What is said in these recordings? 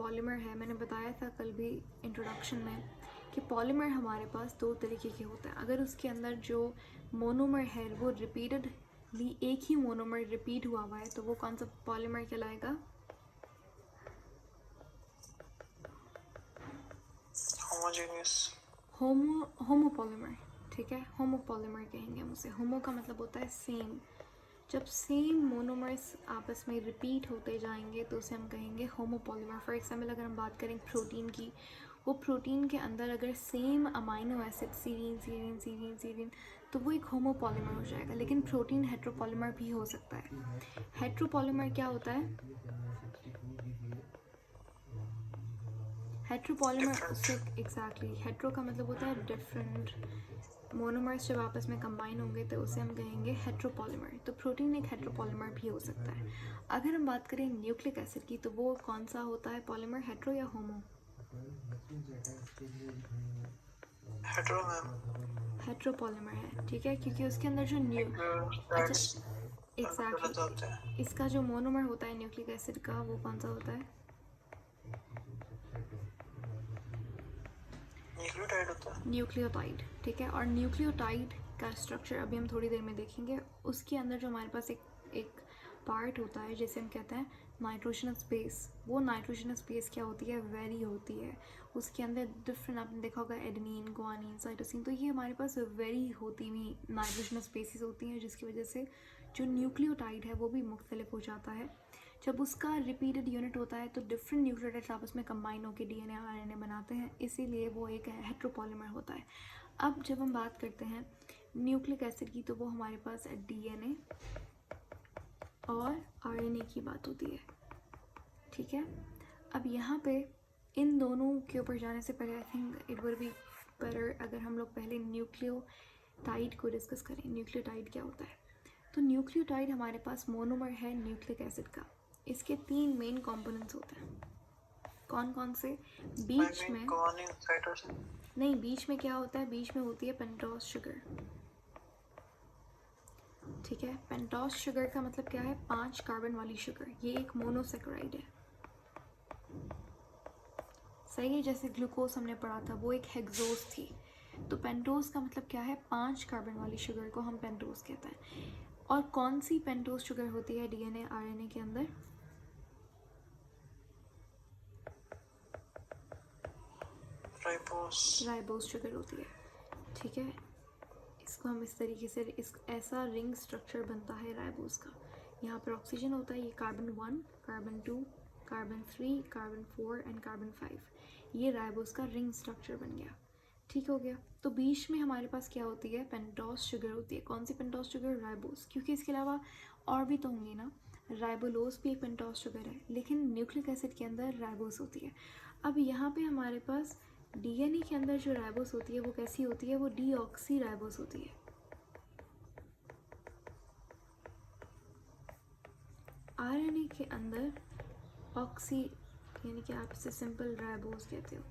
Polymer है, मैंने बताया था कल भी इंट्रोडक्शन में कि पॉलीमर हमारे पास दो तरीके के होते हैं। अगर उसके अंदर जो मोनोमर है वो रिपीटेडली एक ही मोनोमर रिपीट हुआ हुआ है तो वो कौन सा पॉलीमर कहलाएगा? होमोजेनियस। होमोपॉलीमर। ठीक है, होमोपॉलीमर कहेंगे हम उसे। होमो का मतलब होता है सेम। जब सेम मोनोमर्स आपस में रिपीट होते जाएंगे तो उसे हम कहेंगे होमोपॉलीमर। फॉर एग्जांपल अगर हम बात करें प्रोटीन की, वो प्रोटीन के अंदर अगर same amino acid serine serine serine serine तो वो एक होमोपॉलीमर हो जाएगा। लेकिन प्रोटीन हेट्रोपॉलीमर भी हो सकता है। हेट्रोपॉलीमर क्या होता है? हेट्रोपॉलीमर उससे एग्जैक्टली हेट्रो का मतलब होता है डिफरेंट। मोनोमर्स जब आपस में कंबाइन होंगे तो उसे हम कहेंगे हेट्रोपॉलीमर। तो प्रोटीन एक हेट्रोपॉलीमर भी हो सकता है। अगर हम बात करें न्यूक्लिक एसिड की तो वो कौन सा होता है पॉलीमर, हेट्रो या होमो? Hetero ma'am. हेट्रोपॉलीमर है। ठीक है, क्योंकि उसके अंदर जो अच्छा गलत होते हैं। एग्जैक्टली इसका जो मोनोमर होता है न्यूक्लिक एसिड का वो कौन सा होता है? न्यूक्लियोटाइड होता है। न्यूक्लियोटाइड। ठीक है, और न्यूक्लियोटाइड का स्ट्रक्चर अभी हम थोड़ी देर में देखेंगे। उसके अंदर जो हमारे पास एक पार्ट होता है जैसे हम कहते हैं नाइट्रोजनस बेस। वो नाइट्रोजनस बेस क्या होती है? वेरी होती है। उसके अंदर डिफरेंट, आपने देखा होगा एडेनिन, गुआनिन, साइटोसिन, तो ये हमारे पास वेरी होती हुई नाइट्रोजनस बेसिस होती हैं जिसकी वजह से जो न्यूक्लियोटाइड है वो भी मुख्तलिफ हो जाता है। जब उसका रिपीटेड यूनिट होता है तो डिफरेंट न्यूक्लियोटाइड्स आपस में कंबाइन होकर डीएनए आरएनए बनाते हैं, इसीलिए वो एक हेट्रोपॉलीमर होता है। अब जब हम बात करते हैं न्यूक्लिक एसिड की तो वो हमारे पास डीएनए और आरएनए की बात होती है। ठीक है, अब यहाँ पे इन दोनों के ऊपर जाने से पहले I think it would be better अगर हम लोग पहले न्यूक्लियोटाइड को डिस्कस करें। न्यूक्लियोटाइड क्या होता है? तो न्यूक्लियोटाइड हमारे पास मोनोमर है न्यूक्लिक एसिड का। इसके तीन मेन कंपोनेंट्स होते हैं। कौन कौन से? बीच में गुआनिन, साइटोसिन। नहीं, बीच में क्या होता है? बीच में होती है पेंटोस शुगर। ठीक है, पेंटोस शुगर का मतलब क्या है? 5 कार्बन वाली शुगर। ये एक मोनोसेक्राइड है। सही है, जैसे ग्लूकोज हमने पढ़ा था वो एक हेक्सोस थी। तो पेंटोस का मतलब क्या है? 5 कार्बन वाली शुगर को हम पेंटोस कहते हैं। और कौन सी पेंटोस शुगर होती है डीएनए आरएनए के अंदर? राइबोस शुगर होती है। ठीक है, इसको हम इस तरीके से ऐसा रिंग स्ट्रक्चर बनता है राइबोस का। यहाँ पर ऑक्सीजन होता है, ये carbon 1, carbon 2, carbon 3, carbon 4 and carbon 5। ये राइबोस का रिंग स्ट्रक्चर बन गया। ठीक हो गया। तो बीच में हमारे पास क्या होती है? पेंटोस शुगर होती है। कौन सी पेंटोस शुगर? राइबोस, क्योंकि इसके अलावा और भी तो होंगी ना। राइबोलोस भी एक पेंटोस शुगर है, लेकिन न्यूक्लिक एसिड के अंदर राइबोस होती है। अब यहाँ पे हमारे पास डीएनए के अंदर जो राइबोस होती है वो कैसी होती है? वो डीऑक्सी राइबोस होती है। आरएनए के अंदर ऑक्सी, यानी कि आप इसे सिंपल राइबोस कहते हो।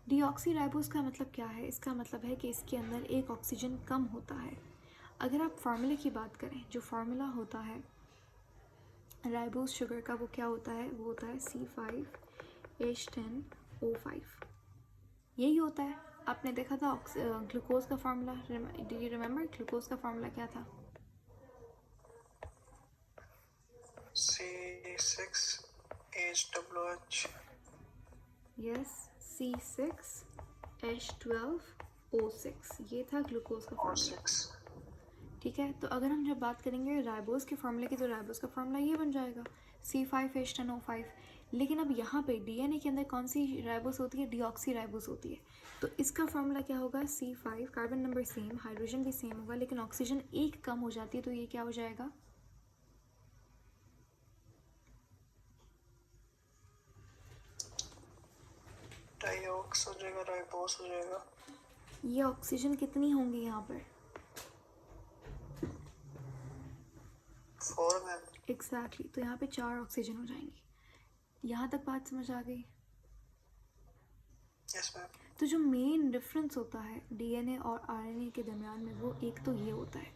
डीऑक्सी राइबोस का मतलब क्या है? इसका मतलब है कि इसके अंदर एक ऑक्सीजन कम होता है। अगर आप फार्मूले की बात करें, जो फार्मूला होता है राइबोस शुगर का वो क्या होता है? वो होता है C5H10O5। यही होता है। आपने देखा था ग्लूकोज का formula, do you remember glucose का फार्मूला क्या था? C6H12OH। यस, C6H12O6, ये था ग्लूकोज का फार्मूला। ठीक है, तो अगर हम जब बात करेंगे राइबोस के फार्मूले की तो राइबोस का फार्मूला ये बन जाएगा C5H10O5। लेकिन अब यहाँ पे डीएनए के अंदर कौन सी राइबोस होती है? डीऑक्सी राइबोस होती है। तो इसका फार्मूला क्या होगा? C5, carbon number same, hydrogen भी सेम होगा, लेकिन ऑक्सीजन एक कम हो जाती है, तो ये क्या हो जाएगा? डाइऑक्स हो जाएगा, राइबोस हो जाएगा। ये ऑक्सीजन कितनी होंगी यहाँ पर? 4 मैम। एग्जैक्टली, तो यहाँ पे 4 ऑक्सीजन हो जाएंगी। यहाँ तक बात समझ आ गई? Yes ma'am. तो जो मेन डिफरेंस होता है डीएनए और आरएनए के दरमियान में वो एक तो ये होता है।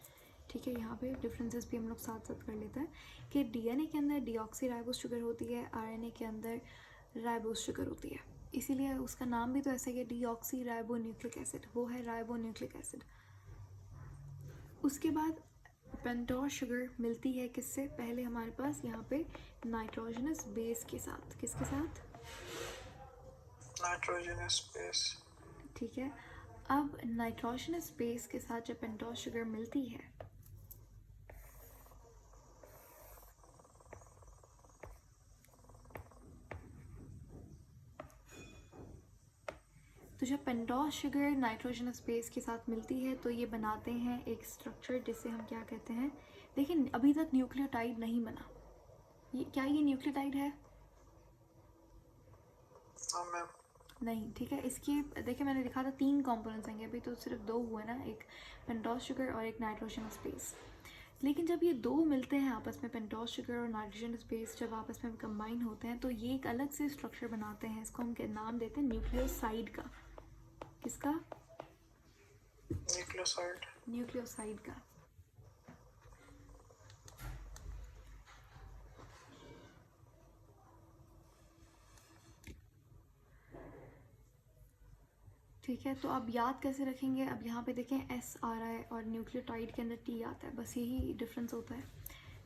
ठीक है, यहाँ पे डिफरेंसेस भी हम लोग साथ साथ कर लेते हैं कि डीएनए के अंदर डीऑक्सी राइबोस शुगर होती है, आरएनए के अंदर राइबोस शुगर होती है, इसीलिए उसका नाम भी तो ऐसा ही है, डीऑक्सी राइबो न्यूक्लिक एसिड, वो है राइबो न्यूक्लिक एसिड। उसके बाद पेंटोस शुगर मिलती है किससे, पहले हमारे पास यहाँ पे नाइट्रोजनस बेस के साथ, किसके साथ, नाइट्रोजनस बेस। ठीक है। अब नाइट्रोजनस बेस के साथ जब पेंटोस शुगर मिलती है तो जब पेंटोस शुगर नाइट्रोजनस बेस के साथ मिलती है तो ये बनाते हैं एक स्ट्रक्चर जिसे हम क्या कहते हैं, लेकिन अभी तक न्यूक्लियोटाइड नहीं बना, ये क्या ये न्यूक्लियोटाइड है, हाँ मैम। नहीं, ठीक है। इसके देखिए मैंने लिखा था 3 कंपोनेंट्स आएंगे, अभी तो सिर्फ 2 हुए ना, एक पेंटोस शुगर और एक नाइट्रोजनस बेस। लेकिन जब ये 2 मिलते हैं आपस में, पेंटोस शुगर और नाइट्रोजनस बेस जब आपस में कंबाइन होते हैं तो ये एक अलग से स्ट्रक्चर बनाते हैं, इसको हम नाम देते हैं न्यूक्लियोसाइड का, किसका, न्यूक्लियोसाइड। न्यूक्लियोसाइड का। ठीक है, तो अब याद कैसे रखेंगे, अब यहाँ पे देखें एस आ रहा है और न्यूक्लियोटाइड के अंदर टी आता है, बस यही डिफरेंस होता है।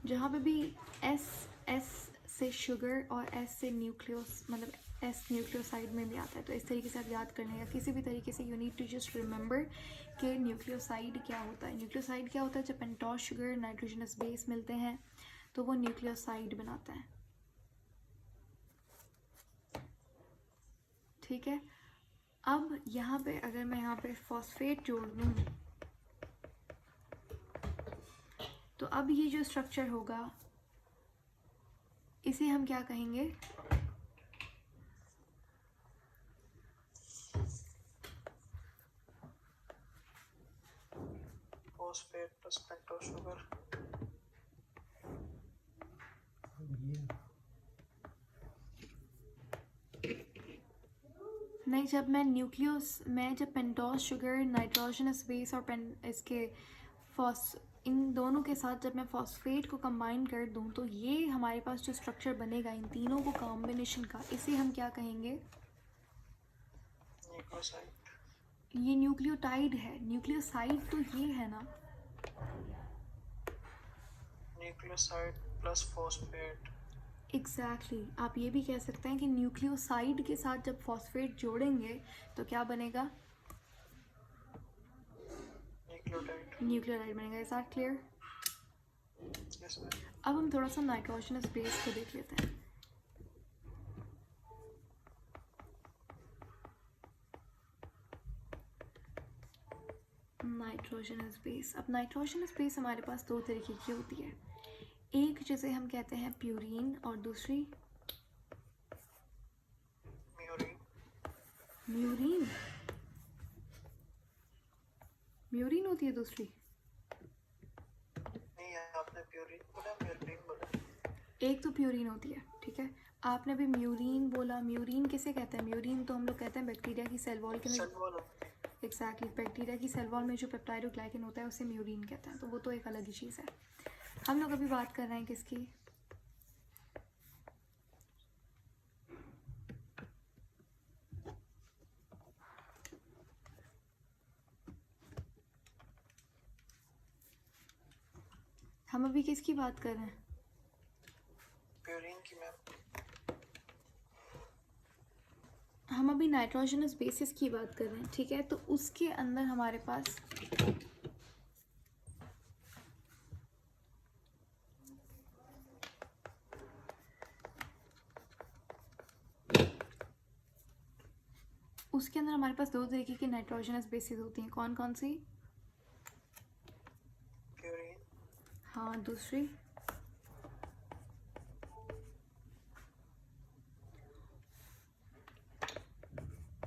जहाँ पे भी एस से शुगर और एस से न्यूक्लियोस, मतलब एस न्यूक्लियोसाइड में भी आता है, तो इस तरीके से आप याद कर लेंगे, किसी भी तरीके से you need to just remember कि न्यूक्लियोसाइड क्या होता है। न्यूक्लियोसाइड क्या होता है, जब पेंटोस शुगर नाइट्रोजनस बेस मिलते हैं तो वो न्यूक्लियोसाइड बनाता है, ठीक है। अब यहाँ पे अगर मैं यहाँ पे फॉस्फेट जोड़ दूँ तो अब ये जो स्ट्रक्चर होगा इसे हम क्या कहेंगे, फॉस्फेट प्लस पेंटोस शुगर। नहीं, जब मैं जब पेंटोस शुगर नाइट्रोजनस बेस और इसके इन दोनों के साथ जब मैं फॉस्फेट को कंबाइन कर दूं तो ये हमारे पास जो स्ट्रक्चर बनेगा इन तीनों को कॉम्बिनेशन का, इसे हम क्या कहेंगे, न्यूक्लियोसाइड। ये न्यूक्लियोटाइड है। न्यूक्लियोसाइड तो ये है ना, न्यूक्लियोसाइड प्लस फॉस्फेट। एग्जैक्टली आप ये भी कह सकते हैं कि न्यूक्लियोसाइड के साथ जब फॉस्फेट जोड़ेंगे तो क्या बनेगा, न्यूक्लियोटाइड बनेगा। Is that clear? Yes ma'am. अब हम थोड़ा सा नाइट्रोजनस बेस को देख लेते हैं। नाइट्रोजनस बेस, अब नाइट्रोजनस बेस हमारे पास 2 तरीके की होती है, एक जिसे हम कहते हैं प्यूरीन और दूसरी म्यूरीन। म्यूरीन होती है दूसरी, नहीं आपने प्यूरीन बोला, म्यूरीन बोला। एक तो प्यूरीन होती है, ठीक है। आपने भी म्यूरीन बोला, म्यूरीन किसे कहते हैं, म्यूरीन तो हम लोग कहते हैं बैक्टीरिया की सेल वॉल के अंदर, एग्जैक्टली बैक्टीरिया की सेल वॉल में जो पेप्टाइडोग्लाइकन होता है उसे म्यूरीन कहते हैं, तो वो तो एक अलग ही चीज़ है। हम लोग अभी बात कर रहे हैं किसकी, हम अभी किसकी बात कर रहे हैं, प्यूरीन की मैम। हम अभी नाइट्रोजनस बेसिस की बात कर रहे हैं, ठीक है। तो उसके अंदर हमारे पास दो तरीके की नाइट्रोजनस बेसिस होती हैं, कौन कौन सी, प्यूरीन। हाँ, दूसरी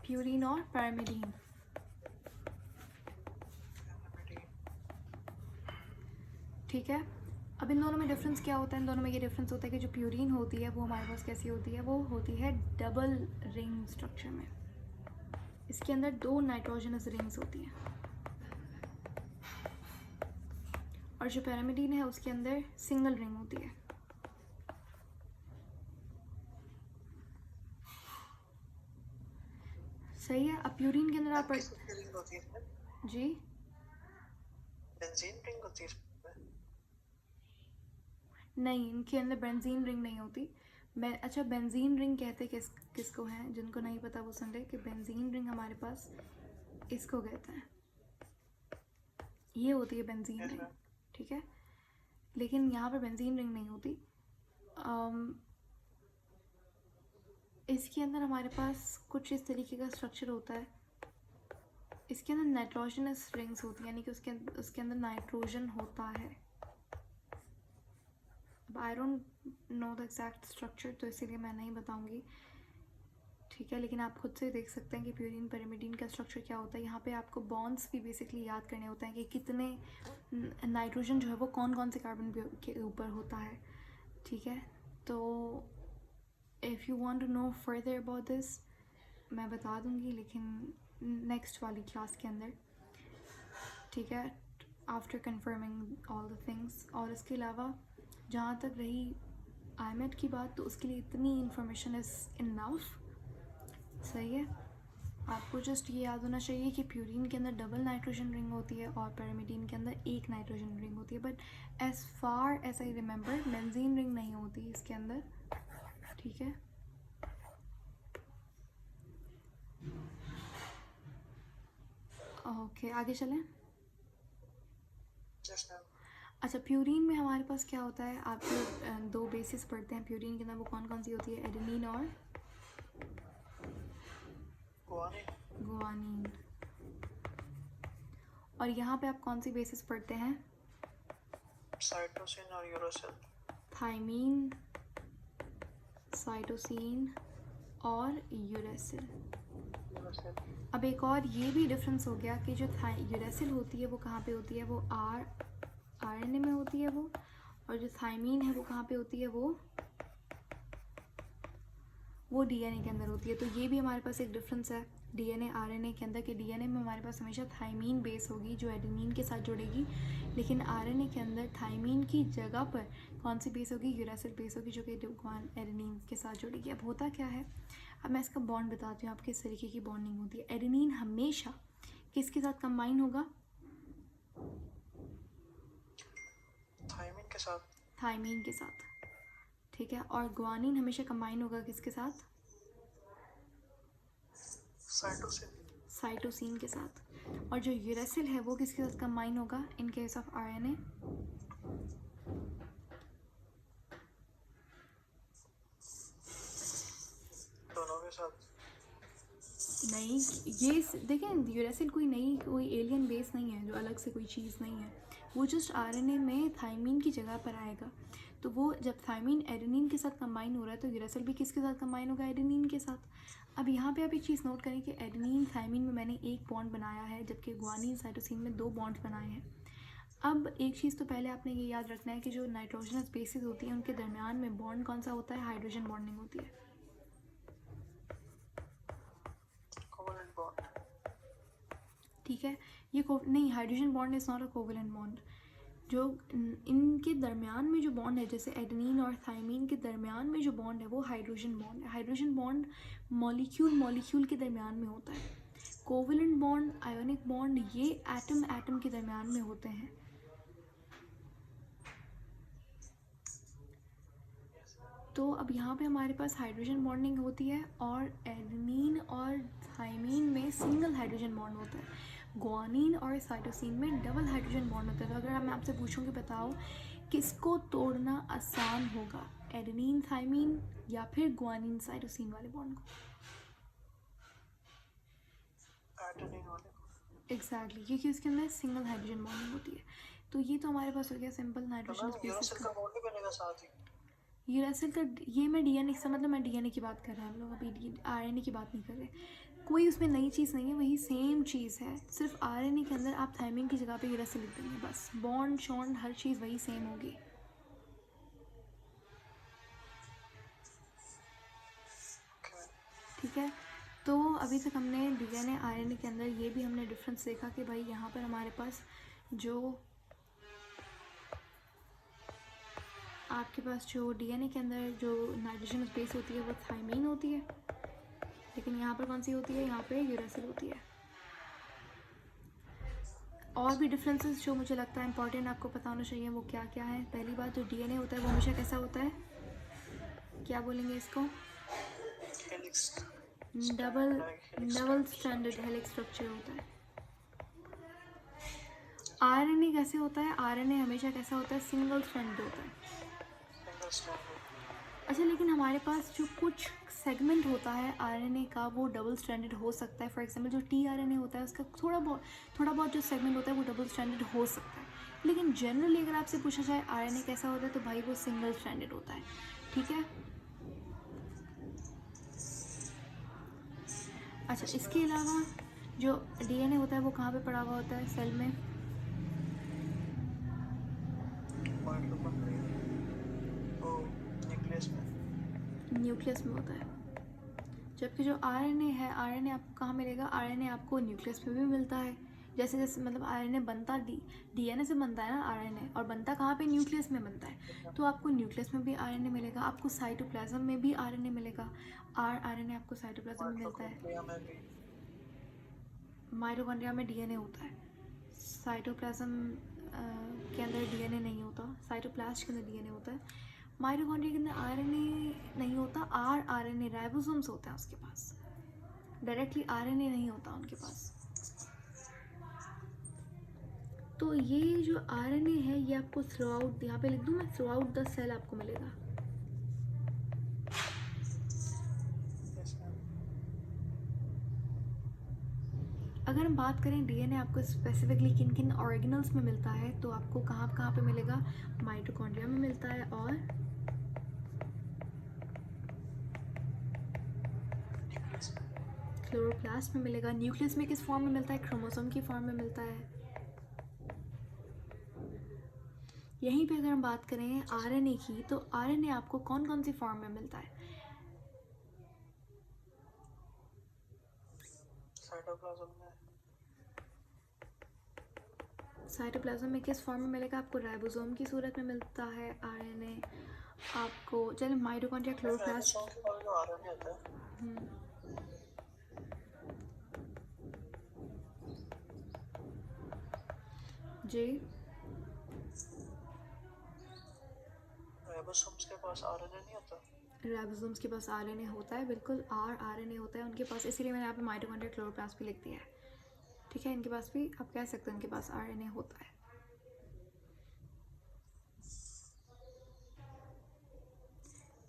प्यूरीन और पैरामिडीन, ठीक है। अब इन दोनों में डिफरेंस क्या होता है, इन दोनों में ये डिफरेंस होता है कि जो प्यूरीन होती है वो हमारे पास कैसी होती है, वो होती है डबल रिंग स्ट्रक्चर में, इसके अंदर 2 नाइट्रोजनस रिंग्स होती हैं, और जो पैरामिडीन है उसके अंदर सिंगल रिंग होती है। सही है। अब प्यूरीन के अंदर आप किसकी रिंग होती है इसमें? जी बेंजीन रिंग होती है इसमें? नहीं, इनके अंदर बेंजीन रिंग नहीं होती। अच्छा, बेंजीन रिंग कहते किसको हैं? जिनको नहीं पता वो सुन ले कि बेंजीन रिंग हमारे पास इसको कहते हैं, ये होती है बेंजीन रिंग, ठीक है। लेकिन यहाँ पर बेंजीन रिंग नहीं होती। इसके अंदर हमारे पास कुछ इस तरीके का स्ट्रक्चर होता है। इसके अंदर नाइट्रोजनस रिंग्स होती है, यानी कि उसके अंदर नाइट्रोजन होता है। अब I don't know the exact structure, तो इसीलिए मैं नहीं बताऊंगी, ठीक है। लेकिन आप खुद से देख सकते हैं कि प्यूरीन pyrimidine का स्ट्रक्चर क्या होता है। यहाँ पे आपको बॉन्ड्स भी बेसिकली याद करने होते हैं कि कितने नाइट्रोजन जो है वो कौन कौन से कार्बन के ऊपर होता है, ठीक है। तो if you want to know further about this मैं बता दूंगी, लेकिन नेक्स्ट वाली क्लास के अंदर, ठीक है, after confirming all the things. और इसके अलावा जहाँ तक रही आईमेट की बात, तो उसके लिए इतनी इन्फॉर्मेशन इज़ इनफ, सही है। आपको जस्ट ये याद होना चाहिए कि प्यूरीन के अंदर डबल नाइट्रोजन रिंग होती है और pyrimidine के अंदर एक नाइट्रोजन रिंग होती है। But as far as I remember benzene ring नहीं होती इसके अंदर, ठीक है। ओके, आगे चलें। अच्छा, प्यूरीन में हमारे पास क्या होता है, आप जो दो बेसिस पढ़ते हैं प्यूरीन के अंदर, वो कौन कौन सी होती है? एडेनिन और गुआनिन। और यहाँ पे आप कौन सी बेसिस पढ़ते हैं? साइटोसिन और यूरासिल। थाइमीन, साइटोसिन और यूरेसिल। अब एक और ये भी डिफरेंस हो गया कि जो यूरेसिल होती है वो कहाँ पे होती है? वो आरएनए में होती है वो। और जो थाइमीन है वो कहाँ पे होती है? वो डीएनए के अंदर होती है। तो ये भी हमारे पास एक डिफरेंस है डीएनए आरएनए के अंदर, कि डीएनए में हमारे पास हमेशा थाइमीन बेस होगी जो एडेनिन के साथ जुड़ेगी, लेकिन आरएनए के अंदर थाइमीन की जगह पर कौन सी बेस होगी? यूरासिल बेस होगी, जो कि एडेनिन के साथ जुड़ेगी। अब होता क्या है, अब मैं इसका बॉन्ड बताती हूँ, आप किस तरीके की बॉन्डिंग होती है। एडेनिन हमेशा किसके साथ कंबाइन होगा? थाइमिन के साथ। थाइमीन के साथ, ठीक है। और गुआनिन हमेशा कंबाइन होगा किसके साथ? साइटोसिन के साथ। और जो यूरेसिल है वो किसके साथ कंबाइन होगा इन केस ऑफ आरएनए? दोनों के साथ। नहीं, ये देखें, यूरेसिल कोई एलियन बेस नहीं है, जो अलग से कोई चीज़ नहीं है। वो जस्ट आरएनए में थाइमीन की जगह पर आएगा। तो वो जब थाइमीन एडेनिन के साथ कंबाइन हो रहा है तो यूरेसिल भी किसके साथ कंबाइन होगा? एडेनिन के साथ। अब यहाँ पे आप एक चीज़ नोट करें कि एडेनिन थाइमीन में मैंने एक बॉन्ड बनाया है, जबकि गुआनिन साइटोसिन में दो बॉन्ड्स बनाए हैं। अब एक चीज़ तो पहले आपने ये याद रखना है कि जो नाइट्रोजनस बेसिस होती हैं उनके दरमियान में बॉन्ड कौन सा होता है? हाइड्रोजन बॉन्डिंग होती है, कोवलेंट बॉन्ड, ठीक है। ये नहीं, hydrogen bond is not a covalent bond. जो इनके दरमियान में जो बॉन्ड है, जैसे एडेनिन और थाइमीन के दरमियान में जो बॉन्ड है वो हाइड्रोजन बॉन्ड है। हाइड्रोजन बॉन्ड मॉलिक्यूल के दरमियान में होता है। कोवलेंट बॉन्ड, आयोनिक बॉन्ड, ये एटम के दरमियान में होते हैं। तो अब यहाँ पे हमारे पास हाइड्रोजन बॉन्डिंग होती है और एडेनिन और थाइमीन में सिंगल हाइड्रोजन बॉन्ड होता है। गुआनिन और साइटोसिन में डबल हाइड्रोजन बॉन्ड होता है। तो अगर मैं आपसे पूछूंगी बताओ किसको तोड़ना आसान होगा, एडेनिन थाइमीन या फिर गुआनिन साइटोसिन वाले बॉन्ड को? एडेनिन वाले। एग्जैक्टली, क्योंकि उसके अंदर सिंगल हाइड्रोजन बॉन्डिंग होती है। तो ये तो हमारे पास हो गया सिंपल नाइट्रोजन बेसिस यूरासिल का बॉन्ड भी बनेगा साथ ही। यूरासिल का, ये मैं डीएनए का मतलब मैं डीएनए की बात कर रहे हैं हम लोग, अभी आरएनए की बात नहीं कर रहे। कोई उसमें नई चीज़ नहीं है, वही सेम चीज़ है, सिर्फ आरएनए के अंदर आप थाइमिन की जगह पे यूरासिल लिख देंगे, बस बॉन्ड शॉन्ड हर चीज़ वही सेम होगी, ठीक है। तो अभी तक हमने डीएनए आरएनए के अंदर ये भी हमने डिफरेंस देखा कि भाई यहाँ पर हमारे पास जो डीएनए के अंदर जो नाइट्रोजन बेस होती है वो थाइमीन होती है, लेकिन यहाँ पर कौन सी होती है, यहाँ पे यूरेसिल होती है। और भी डिफरेंसेस जो मुझे लगता है इंपॉर्टेंट आपको पता होना चाहिए वो क्या क्या है। पहली बात, जो डीएनए होता है वो हमेशा कैसा होता है, क्या बोलेंगे इसको, helix double double strand stranded structure. Helix structure होता है। आरएनए कैसे होता है, आरएनए हमेशा कैसा होता है, सिंगल स्ट्रैंडेड होता है। Single strand. अच्छा, लेकिन हमारे पास जो कुछ सेगमेंट होता है आरएनए का वो डबल स्ट्रैंडेड हो सकता है। फॉर एग्जांपल जो टीआरएनए होता है उसका थोड़ा बहुत जो सेगमेंट होता है वो डबल स्ट्रैंडेड हो सकता है। लेकिन जनरली अगर आपसे पूछा जाए आरएनए कैसा होता है तो भाई वो सिंगल स्ट्रैंडेड होता है। ठीक है। अच्छा, इसके अलावा जो डीएनए होता है वो कहाँ पे पड़ा हुआ होता है सेल में, माइटोकॉन्ड्रिया ओ न्यूक्लियस में। न्यूक्लियस में होता है। जबकि जो आरएनए है, आरएनए आपको कहाँ मिलेगा, आरएनए आपको न्यूक्लियस में भी मिलता है। जैसे जैसे मतलब आरएनए बनता डीएनए से बनता है ना आरएनए, और बनता कहाँ पे, न्यूक्लियस में बनता है। तो आपको न्यूक्लियस में भी आरएनए मिलेगा, आपको साइटोप्लाज्म में भी आरएनए मिलेगा। आरएनए आपको साइटोप्लाज्म में मिलता है। माइटोकॉन्ड्रिया में भी। माइटोकॉन्ड्रिया में डीएनए होता है, साइटोप्लाज्म के अंदर डीएनए नहीं होता, साइटोप्लास्ट के अंदर डीएनए होता है। माइटोकॉन्ड्रिया के अंदर आरएनए नहीं होता, आरएनए राइबोसोम्स होते हैं उसके पास, डायरेक्टली आरएनए नहीं होता उनके पास। तो ये जो आरएनए है ये आपको थ्रू आउट, यहाँ पे लिख दूँ मैं, थ्रू आउट द सेल आपको मिलेगा। Yes ma'am. अगर हम बात करें डीएनए आपको स्पेसिफिकली किन किन ऑर्गेनल्स में मिलता है तो आपको कहाँ कहाँ पे मिलेगा, माइटोकॉन्ड्रिया में मिलता है और न्यूक्लियस में। क्लोरोप्लास्ट में मिलेगा। न्यूक्लियस में किस फॉर्म में मिलता है, क्रोमोसोम की फॉर्म में मिलता है। यहीं पे अगर हम बात करें आरएनए की तो आरएनए आपको कौन कौन सी फॉर्म में मिलता है, साइटोप्लाज्म में। साइटोप्लाज्म में किस फॉर्म में मिलेगा, आपको राइबोसोम की सूरत में मिलता है आरएनए आपको। चलिए माइटोकॉन्ड्रिया, क्लोरोप्लास्ट। राइबोसोम के पास जो आरएनए होता है जी, राइबोसोम्स के पास आरएनए नहीं होता। राइबोसोम्स के पास आरएनए होता है, बिल्कुल आरएनए होता है उनके पास, इसीलिए मैंने यहाँ पे माइटोकॉन्ड्रिया, क्लोरोप्लास्ट भी लिख दिया है। ठीक है, इनके पास भी आप कह सकते हैं उनके पास आरएनए होता है।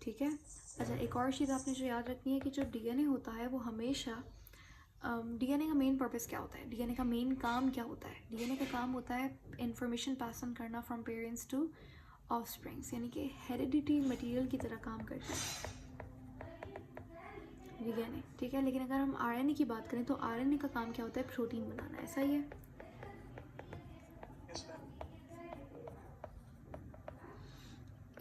ठीक है। अच्छा, एक और चीज़ आपने जो याद रखनी है कि जो डीएनए होता है वो हमेशा, डीएनए का मेन पर्पस क्या होता है, डीएनए का मेन काम क्या होता है, डीएनए का काम होता है इंफॉर्मेशन पास ऑन करना फ्रॉम पेरेंट्स टू ऑफस्प्रिंग्स, यानी कि हेरिडिटी मटेरियल की तरह काम करता है डीएनए। ठीक है, लेकिन अगर हम आरएनए की बात करें तो आरएनए का काम क्या होता है, प्रोटीन बनाना, ऐसा ही है। Yes ma'am.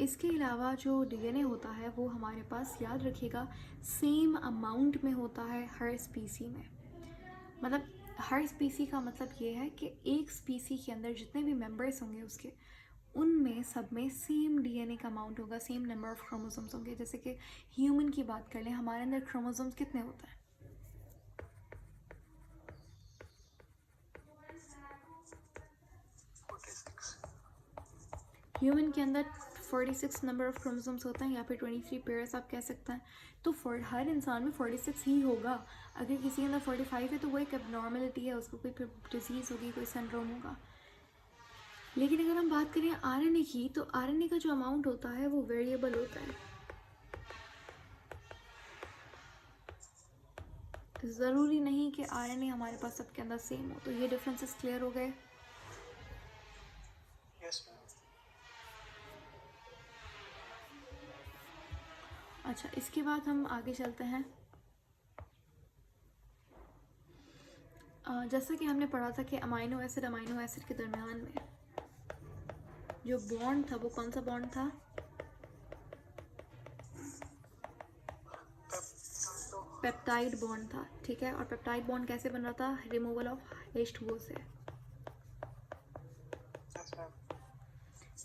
इसके अलावा जो डीएनए होता है वो हमारे पास, याद रखिएगा, सेम अमाउंट में होता है हर स्पीसी में। मतलब हर स्पीसी का मतलब ये है कि एक स्पीसी के अंदर जितने भी मेंबर्स होंगे उसके, उनमें सब में सेम डीएनए का अमाउंट होगा, सेम नंबर ऑफ क्रोमोसोम्स होंगे। जैसे कि ह्यूमन की बात कर लें, हमारे अंदर क्रोमोसोम्स कितने होते हैं, 46। ह्यूमन के अंदर 46 नंबर ऑफ क्रोमोसोम्स होते हैं, या फिर 23 पेयर्स आप कह सकते हैं। तो हर इंसान में 46 ही होगा। अगर किसी के अंदर 45 है तो वो एक एबनॉर्मलिटी है, उसको कोई डिजीज़ होगी, कोई सिंड्रोम होगा। लेकिन अगर हम बात करें आरएनए की तो आरएनए का जो अमाउंट होता है वो वेरिएबल होता है, ज़रूरी नहीं कि आरएनए हमारे पास सबके अंदर सेम हो। तो ये डिफरेंसेस क्लियर हो गए। Yes ma'am. अच्छा, इसके बाद हम आगे चलते हैं। जैसा कि हमने पढ़ा था कि अमाइनो एसिड के दरमियान में जो बॉन्ड था वो कौन सा बॉन्ड था, पेप्टाइड बॉन्ड था। ठीक है, और पेप्टाइड बॉन्ड कैसे बन रहा था, रिमूवल ऑफ H2O से। Yes ma'am.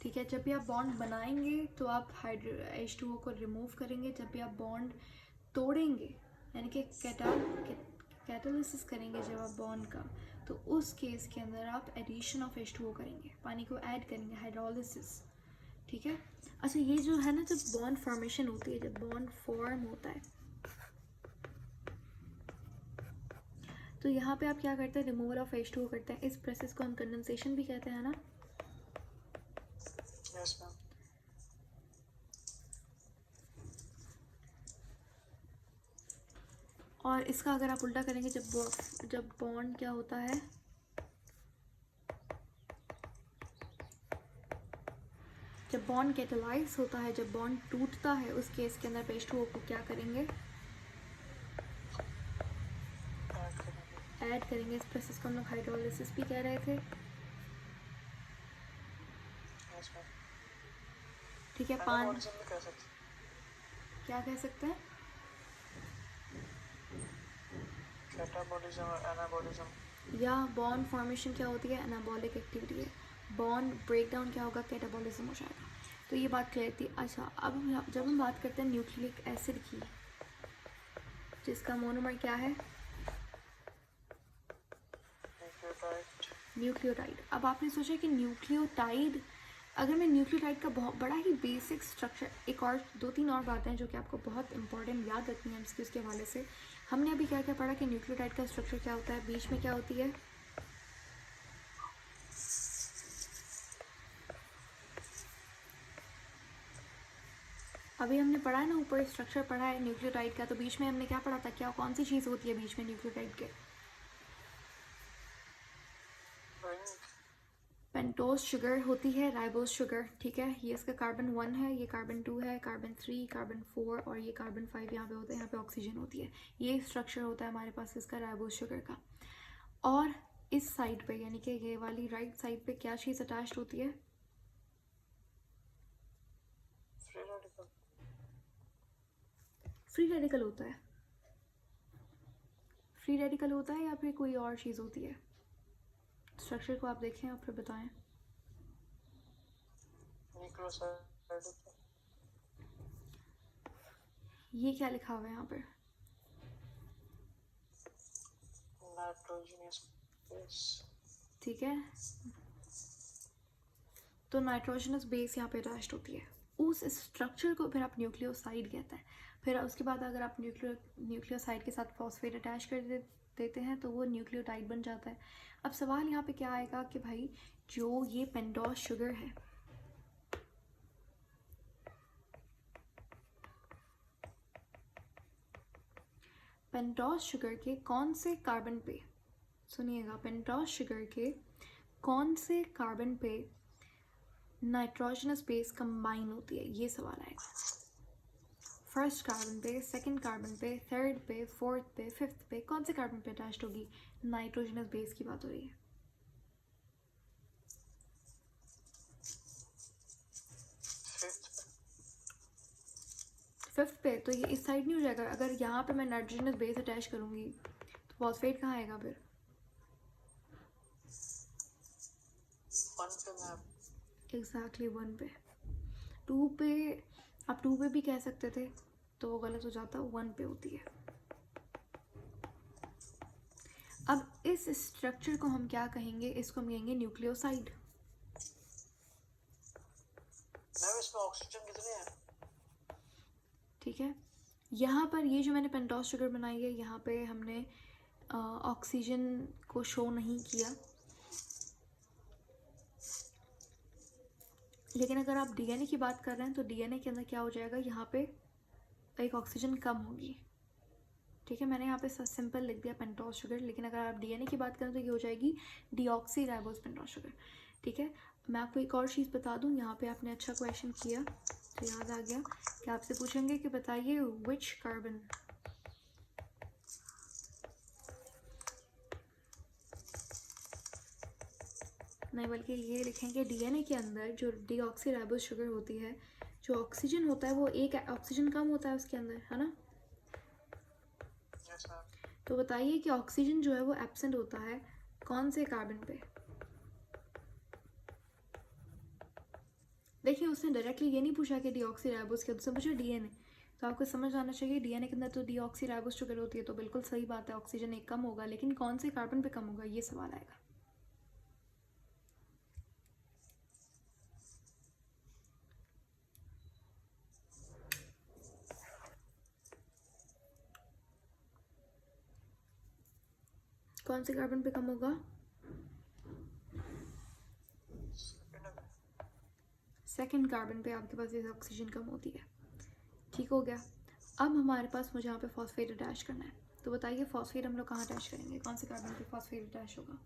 ठीक है, जब भी आप बॉन्ड बनाएंगे तो आप H2O को रिमूव करेंगे, जब भी आप बॉन्ड तोड़ेंगे यानी कि कैटालिसिस करेंगे जब आप बॉन्ड का, तो उस केस के अंदर आप एडिशन ऑफ H2O करेंगे, पानी को ऐड करेंगे, हाइड्रोलिसिस, ठीक है। अच्छा, ये जो है ना, जब बॉन्ड फॉर्मेशन होती है, जब बॉन्ड फॉर्म होता है, तो यहाँ पे आप क्या करते हैं, रिमूवल ऑफ H2O करते हैं। इस प्रोसेस को हम कंडेंसेशन भी कहते हैं ना। Yes ma'am. और इसका अगर आप उल्टा करेंगे, जब बॉन्ड क्या होता है, जब बॉन्ड कैटेलाइज होता है, जब बॉन्ड टूटता है, उस केस के अंदर H2O को क्या करेंगे, ऐड करेंगे। इस प्रोसेस को हम लोग हाइड्रोलिसिस भी कह रहे थे, यस मैम। ठीक है। एनाबॉलिज्म भी कह सकते क्या कह सकते हैं, हैं, कैटाबॉलिज्म और एनाबॉलिज्म। या बॉन्ड फॉर्मेशन क्या होती है, एनाबॉलिक एक्टिविटी है। बॉन्ड ब्रेकडाउन क्या होगा, कैटाबॉलिज्म हो जाएगा। तो ये बात क्लियर थी। अच्छा, अब जब हम बात करते हैं न्यूक्लिक एसिड की, जिसका मोनोमर क्या है, न्यूक्लियोटाइड। अब आपने सोचा कि न्यूक्लियोटाइड, अगर मैं न्यूक्लियोटाइड का बहुत बड़ा ही बेसिक स्ट्रक्चर, एक और 2-3 और बातें हैं जो कि आपको बहुत इंपॉर्टेंट याद रखनी है एमसीक्यूज़ के हवाले से। हमने अभी क्या क्या पढ़ा कि न्यूक्लियोटाइड का स्ट्रक्चर क्या होता है, बीच में क्या होती है, अभी हमने पढ़ा है ना, ऊपर स्ट्रक्चर पढ़ा है न्यूक्लियोटाइड का, तो बीच में हमने क्या पढ़ा था, क्या कौन सी चीज़ होती है बीच में न्यूक्लियोटाइड के, पेंटोज शुगर होती है, राइबोज शुगर, ठीक है। ये इसका कार्बन 1 है, ये कार्बन 2 है, कार्बन 3, कार्बन 4 और ये कार्बन 5 यहाँ पे होता है, यहाँ पे ऑक्सीजन होती है। ये स्ट्रक्चर होता है हमारे पास इसका राइबोज शुगर का। और इस साइड पे, यानी कि ये वाली राइट साइड पे क्या चीज़ अटैच्ड होती है, फ्री रेडिकल। फ्री रेडिकल होता है, फ्री रेडिकल होता है या फिर कोई और चीज़ होती है। स्ट्रक्चर को आप देखें और फिर बताएं। न्यूक्लियोसाइड। ये क्या लिखा हुआ है यहाँ पर, नाइट्रोजनस बेस। ठीक है। तो नाइट्रोजनस बेस यहाँ पे अटैच्ड होती है, उस स्ट्रक्चर को फिर आप न्यूक्लियोसाइड कहते हैं। फिर उसके बाद अगर आप न्यूक्लियोसाइड के साथ फॉस्फेट अटैच कर देते हैं तो वो न्यूक्लियोटाइड बन जाता है। अब सवाल यहाँ पे क्या आएगा कि भाई, जो ये पेंटोज शुगर है, पेंटोज शुगर के कौन से कार्बन पे, सुनिएगा, पेंटोज शुगर के कौन से कार्बन पे नाइट्रोजनस बेस कंबाइन होती है, ये सवाल आएगा। फर्स्ट कार्बन पे, सेकंड कार्बन पे, थर्ड पे, फोर्थ पे, फिफ्थ पे, कौन से कार्बन पे अटैच्ड होगी, नाइट्रोजनस बेस की बात हो रही है। फिफ्थ पे, तो ये इस साइड नहीं हो जाएगा। अगर यहाँ पे मैं नाइट्रोजनस बेस अटैच करूँगी तो फॉस्फेट कहाँ आएगा फिर, 1 पे मैम। एग्जैक्टली 1 पे। 2 पे, आप 2 पे भी कह सकते थे, तो वो गलत हो जाता, 1 पे होती है। अब इस स्ट्रक्चर को हम क्या कहेंगे, इसको हम कहेंगे न्यूक्लियोसाइड, मैम इसमें ऑक्सीजन कितने हैं? ठीक है। यहाँ पर ये जो मैंने पेंटोज शुगर बनाई है, यहाँ पे हमने ऑक्सीजन को शो नहीं किया, लेकिन अगर आप डीएनए की बात कर रहे हैं तो डीएनए के अंदर क्या हो जाएगा, यहाँ पे एक ऑक्सीजन कम होगी, ठीक है। मैंने यहाँ पे सिंपल लिख दिया पेंटोज शुगर, लेकिन अगर आप डीएनए की बात करें तो ये हो जाएगी डीऑक्सी राइबोज पेंटोज शुगर, ठीक है। मैं आपको एक और चीज़ बता दूँ, यहाँ पे आपने अच्छा क्वेश्चन किया तो याद आ गया कि आपसे पूछेंगे कि बताइए विच कार्बन, नहीं बल्कि ये लिखेंगे डीएनए के अंदर जो डीऑक्सी राइबोज शुगर होती है, जो ऑक्सीजन होता है वो एक ऑक्सीजन कम होता है उसके अंदर, है ना। Yes ma'am. तो बताइए कि ऑक्सीजन जो है वो एब्सेंट होता है कौन से कार्बन पे। देखिए, उसने डायरेक्टली ये नहीं पूछा कि डीऑक्सी राइबोज के, उसने पूछा डीएनए, तो आपको समझ आना चाहिए डीएनए के अंदर तो डीऑक्सीराइबोस शुगर होती है, तो बिल्कुल सही बात है, ऑक्सीजन एक कम होगा, लेकिन कौन से कार्बन पे कम होगा ये सवाल आएगा। कौन से कार्बन पे कम होगा? सेकंड कार्बन पे आपके पास ये ऑक्सीजन कम होती है। ठीक हो गया। अब हमारे पास मुझे यहाँ पे फॉस्फेट अटैच करना है, तो बताइए फॉस्फेट हम लोग कहाँ अटैच करेंगे, कौन से कार्बन पे फॉस्फेट अटैच होगा?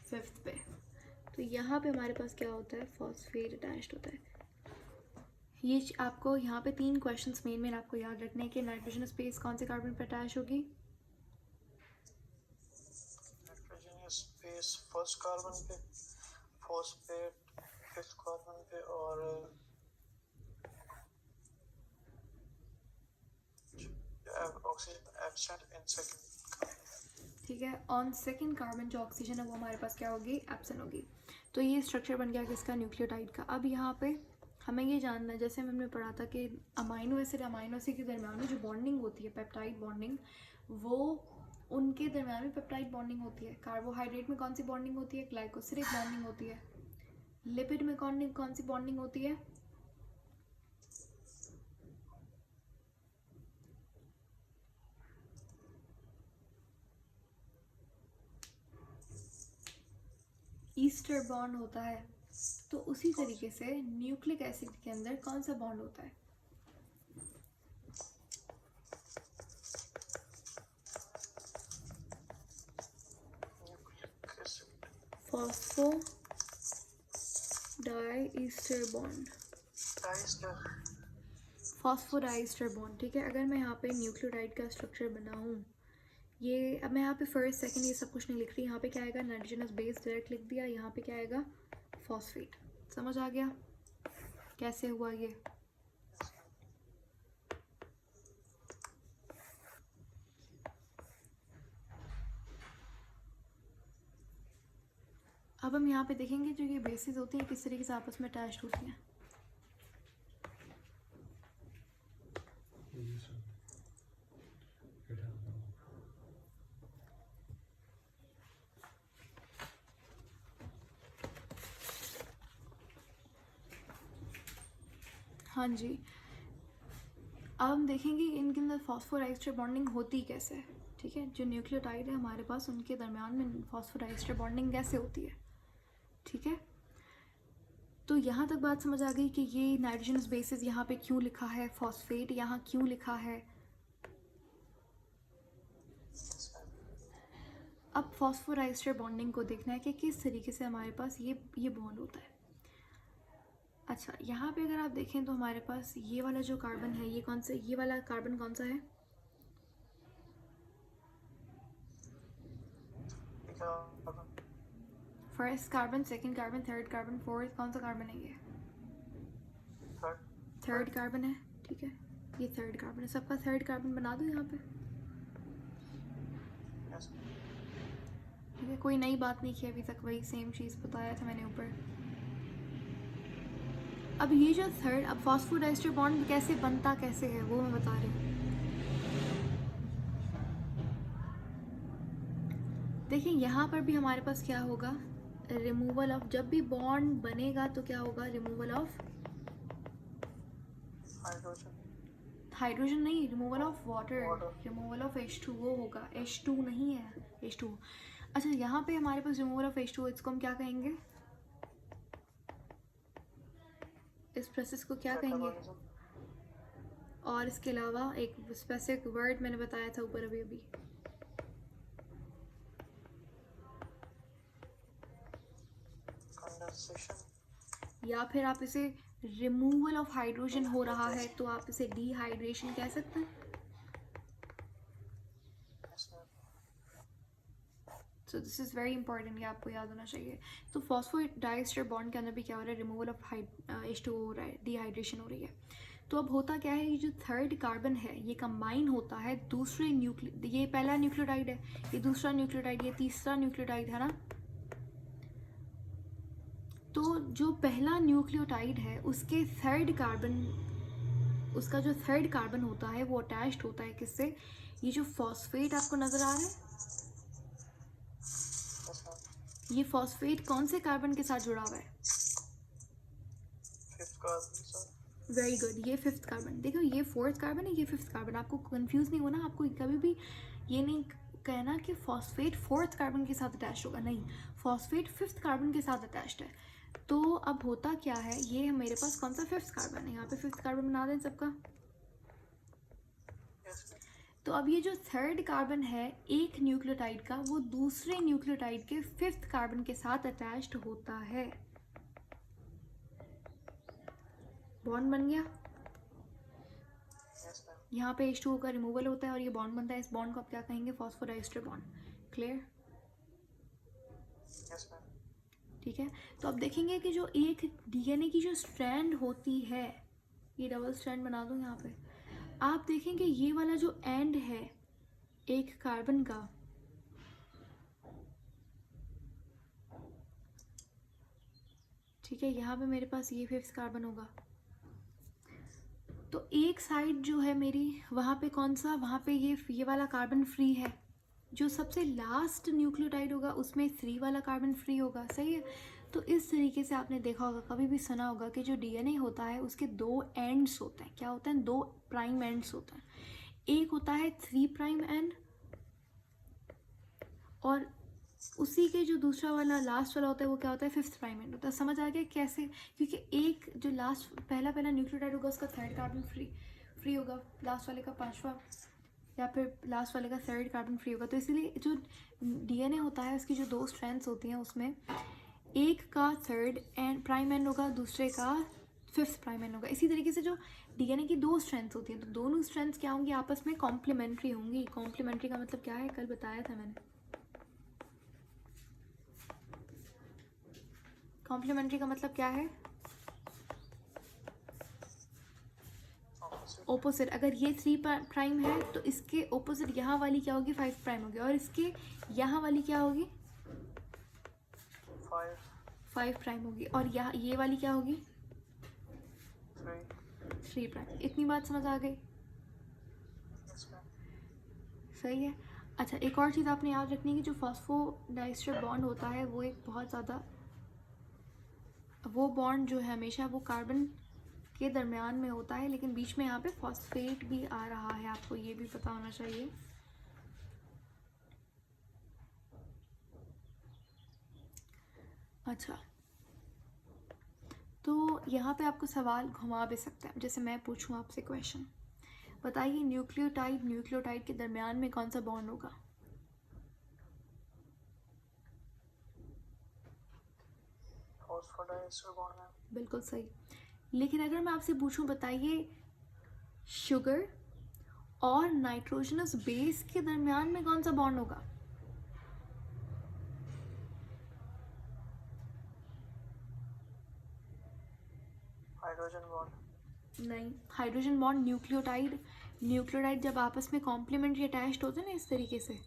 फिफ्थ पे। तो यहाँ पे हमारे पास क्या होता है, फॉस्फेट अटैच्ड होता है। ये आपको यहाँ पे 3 क्वेश्चंस मेन आपको याद रखने के, नाइट्रोजन स्पेस कौन से कार्बन पे अटैच होगी? नाइट्रोजन स्पेस फर्स्ट कार्बन पे, फॉस्फेट फिफ्थ कार्बन पे, और ऑक्सीजन एब्सेंट इन सेकंड। ठीक है, ऑन सेकंड कार्बन जो ऑक्सीजन है वो हमारे पास क्या होगी, एब्सेंट होगी। तो ये स्ट्रक्चर बन गया किसका, न्यूक्लियोटाइड का। अब यहाँ पे हमें ये जानना है, जैसे हमने पढ़ा था कि अमाइनो एसिड के दरम्यान में जो बॉन्डिंग होती है, पेप्टाइड बॉन्डिंग, वो उनके दरम्यान में पेप्टाइड बॉन्डिंग होती है। कार्बोहाइड्रेट में कौन सी बॉन्डिंग होती है, ग्लाइकोसिलिक बॉन्डिंग होती है। लिपिड में कौन सी बॉन्डिंग होती है, ईस्टर बॉन्ड होता है। तो उसी तरीके से न्यूक्लिक एसिड के अंदर कौन सा बॉन्ड होता है, फॉस्फो डाईस्टर बॉन्ड, फॉस्फोडाईस्टर बॉन्ड। ठीक है, अगर मैं यहाँ पे न्यूक्लियोटाइड का स्ट्रक्चर बनाऊँ, ये अब मैं यहाँ पे फर्स्ट सेकंड ये सब कुछ नहीं लिख रही, यहाँ पे क्या आएगा, नाइट्रोजनस बेस डायरेक्ट लिख दिया, यहाँ पे क्या आएगा, फॉस्फेट। समझ आ गया कैसे हुआ ये? अब हम यहाँ पे देखेंगे जो ये बेसिस होती हैं किस तरीके से आपस में अटैच्ड होती हैं। हाँ जी, अब हम देखेंगे इनके अंदर फॉस्फोडाइस्टर बॉन्डिंग होती कैसे है। ठीक है, जो न्यूक्लियोटाइड है हमारे पास उनके दरम्यान में फॉस्फोडाइस्टर बॉन्डिंग कैसे होती है। ठीक है, तो यहाँ तक बात समझ आ गई कि ये नाइट्रोजनस बेसिस यहाँ पे क्यों लिखा है, फॉस्फेट यहाँ क्यों लिखा है। अब फॉस्फोडाइस्टर बॉन्डिंग को देखना है कि किस तरीके से हमारे पास ये बॉन्ड होता है। अच्छा, यहाँ पे अगर आप देखें तो हमारे पास ये वाला जो कार्बन है, ये वाला कार्बन कौन सा है, first carbon, second carbon, third carbon, fourth, कौन सा कार्बन है ये, थर्ड कार्बन है। ठीक है, ये थर्ड कार्बन है, सबका थर्ड कार्बन बना दो यहाँ पे। ठीक है, कोई नई बात नहीं की अभी तक, वही सेम चीज़ बताया था मैंने ऊपर। अब ये जो थर्ड, अब फॉस्फोडाइस्टर बॉन्ड कैसे बनता कैसे है वो मैं बता रही हूँ। देखिए यहाँ पर भी हमारे पास क्या होगा, रिमूवल ऑफ, जब भी बॉन्ड बनेगा तो क्या होगा, रिमूवल ऑफ हाइड्रोजन नहीं, removal of water, removal of H2 वो होगा, H2 नहीं है, H2। अच्छा, यहाँ पे हमारे पास रिमूवल ऑफ H2, इसको हम क्या कहेंगे, इस प्रोसेस को क्या कहेंगे। और इसके अलावा एक स्पेसिफिक वर्ड मैंने बताया था ऊपर अभी या फिर आप इसे रिमूवल ऑफ हाइड्रोजन हो रहा है तो आप इसे डिहाइड्रेशन कह सकते हैं। So this is very important, ये आपको याद होना चाहिए। तो फॉस्फोडाइस्टर बॉन्ड के अंदर भी क्या हो रहा है, रिमूवल ऑफ H2 हो रहा है, डिहाइड्रेशन हो रही है। तो अब होता क्या है, ये जो थर्ड कार्बन है ये कंबाइन होता है दूसरे ये पहला न्यूक्लियोटाइड है, ये दूसरा न्यूक्लियोटाइड, ये तीसरा न्यूक्लियोटाइड है ना। तो जो पहला न्यूक्लियोटाइड है उसके थर्ड कार्बन, उसका जो थर्ड कार्बन होता है वो अटैच्ड होता है किससे? ये जो फॉस्फेट आपको नज़र आ रहा है, यस मैम। ये फॉस्फेट कौन से कार्बन के साथ जुड़ा हुआ है? फिफ्थ कार्बन के साथ। वेरी गुड, ये फिफ्थ कार्बन। देखो ये फोर्थ कार्बन है, ये फिफ्थ कार्बन। आपको कंफ्यूज नहीं होना, आपको कभी भी ये नहीं कहना कि फॉस्फेट फोर्थ कार्बन के साथ अटैच होगा, नहीं, फॉस्फेट फिफ्थ कार्बन के साथ अटैच्ड है। तो अब होता क्या है, ये मेरे पास कौन सा फिफ्थ कार्बन है, यहाँ पे फिफ्थ कार्बन बना दें सबका। Yes ma'am. तो अब ये जो थर्ड कार्बन है एक न्यूक्लियोटाइड का, वो दूसरे न्यूक्लियोटाइड के फिफ्थ कार्बन के साथ अटैच्ड होता है। बॉन्ड बन गया, यस मैम। यहाँ पे H2O का रिमूवल होता है और ये बॉन्ड बनता है। इस बॉन्ड को आप क्या कहेंगे? Phosphodiester bond. Clear? Yes ma'am. ठीक है। तो अब देखेंगे कि जो एक डीएनए की जो स्ट्रैंड होती है, ये डबल स्ट्रैंड बना दूँ यहाँ पे, आप देखेंगे ये वाला जो एंड है एक कार्बन का, ठीक है, यहाँ पे मेरे पास ये फिफ्थ कार्बन होगा। तो एक साइड जो है मेरी, वहाँ पे कौन सा, वहाँ पे ये वाला कार्बन फ्री है। जो सबसे लास्ट न्यूक्लियोटाइड होगा उसमें 3 वाला कार्बन फ्री होगा, सही है। तो इस तरीके से आपने देखा होगा, कभी भी सुना होगा कि जो डीएनए होता है उसके 2 एंड्स होते हैं। क्या होते हैं? 2 प्राइम एंड्स होते हैं। एक होता है 3 प्राइम एंड, और उसी के जो दूसरा वाला लास्ट वाला होता है वो क्या होता है? फिफ्थ प्राइम एंड होता है। समझ आ गया कैसे? क्योंकि एक जो लास्ट पहला न्यूक्लियोटाइड होगा उसका थर्ड कार्बन फ्री होगा, लास्ट वाले का पांचवा, या फिर लास्ट वाले का थर्ड कार्बन फ्री होगा। तो इसीलिए जो डीएनए होता है उसकी जो 2 स्ट्रैंड्स होती हैं उसमें एक का थर्ड एंड प्राइम एंड होगा, दूसरे का फिफ्थ प्राइम एंड होगा। इसी तरीके से जो डीएनए की 2 स्ट्रैंड्स होती हैं, तो दोनों स्ट्रैंड्स क्या होंगी? आपस में कॉम्प्लीमेंट्री होंगी। कॉम्प्लीमेंट्री का मतलब क्या है? कल बताया था मैंने। कॉम्प्लीमेंट्री का मतलब क्या है? ऑपोजिट। ओपोजिट। अगर ये 3 प्राइम है तो इसके ओपोजिट यहाँ वाली क्या होगी? 5 प्राइम होगी। और इसके यहाँ वाली क्या होगी? 5 प्राइम होगी। और यहाँ ये वाली क्या होगी? 3 प्राइम। इतनी बात समझ आ गई? Yes ma'am. सही है। अच्छा, एक और चीज़ आपने याद रखनी है कि जो फॉस्फोडाइस्टर बॉन्ड होता है वो एक बहुत ज़्यादा, वो बॉन्ड जो है हमेशा वो कार्बन के दरमियान में होता है, लेकिन बीच में यहाँ पे फॉस्फेट भी आ रहा है, आपको ये भी पता होना चाहिए। अच्छा, तो यहाँ पे आपको सवाल घुमा भी सकते हैं। जैसे मैं पूछूं आपसे क्वेश्चन, बताइए न्यूक्लियोटाइड के दरमियान में कौन सा बॉन्ड होगा? फॉस्फोडाइस्टर बॉन्ड है। बिल्कुल सही। लेकिन अगर मैं आपसे पूछूं, बताइए शुगर और नाइट्रोजनस बेस के दरमियान में कौन सा बॉन्ड होगा? Hydrogen bond. नहीं, हाइड्रोजन बॉन्ड न्यूक्लियोटाइड जब आपस में कॉम्प्लीमेंट्री अटैच्ड होते हैं ना, इस तरीके से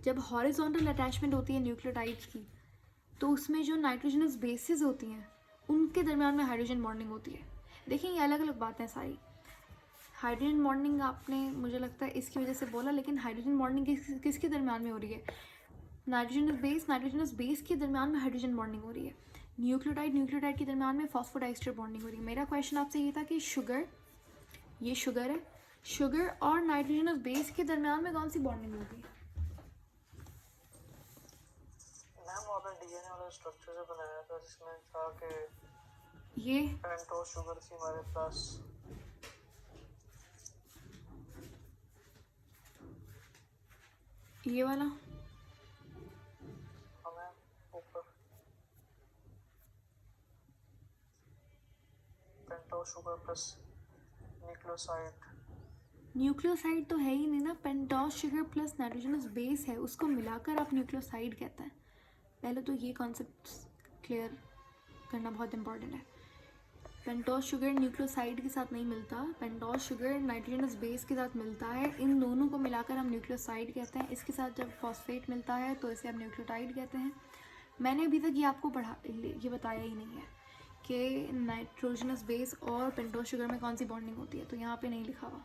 जब हॉरिजॉन्टल अटैचमेंट होती है न्यूक्लियोटाइड्स की, तो उसमें जो नाइट्रोजनस बेसेस होती हैं उनके दरमियान में हाइड्रोजन बॉन्डिंग होती है। देखिए ये अलग अलग बातें सारी। हाइड्रोजन बॉन्डिंग आपने मुझे लगता है इसकी वजह से बोला, लेकिन हाइड्रोजन बॉन्डिंग किसके दरमियान में हो रही है? नाइट्रोजनस बेस के दरमियान में हाइड्रोजन बॉन्डिंग हो रही है। न्यूक्लियोटाइड के दरमियान में फॉस्फोडाइस्टर बॉन्डिंग हो रही है। मेरा क्वेश्चन आपसे ये था कि ये शुगर है, शुगर और नाइट्रोजनस बेस के दरमियान में कौन सी बॉन्डिंग होगी? मैम वो आपने डीएनए वाला स्ट्रक्चर जो बनाया था जिसमें था कि ये पेंटोस शुगर थी हमारे पास। ये वाला हमें ऊपर पेंटोस शुगर प्लस न्यूक्लियोसाइड तो है ही नहीं ना। Pentose sugar plus nitrogenous base है, उसको मिलाकर आप न्यूक्लियोसाइड कहते हैं। पहले तो ये कॉन्सेप्ट क्लियर करना बहुत इंपॉर्टेंट है। पेंटोस शुगर न्यूक्लियोसाइड के साथ नहीं मिलता, पेंटोस शुगर नाइट्रोजनस बेस के साथ मिलता है। इन दोनों को मिलाकर हम न्यूक्लियोसाइड कहते हैं। इसके साथ जब फॉस्फेट मिलता है तो इसे हम न्यूक्लियोटाइड कहते हैं। मैंने अभी तक ये आपको ये बताया ही नहीं है कि नाइट्रोजनस बेस और पेंटोज शुगर में कौन सी बॉन्डिंग होती है, तो यहाँ पे नहीं लिखा हुआ।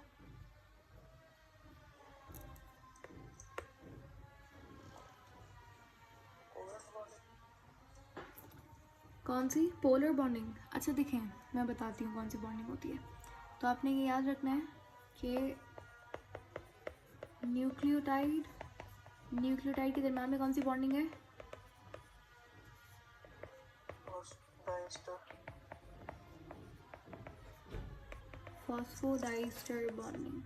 कौन सी पोलर बॉन्डिंग? अच्छा देखें, मैं बताती हूँ कौन सी बॉन्डिंग होती है। तो आपने ये याद रखना है कि न्यूक्लियोटाइड के दरम्यान में कौन सी बॉन्डिंग है? Phosphodiester bonding.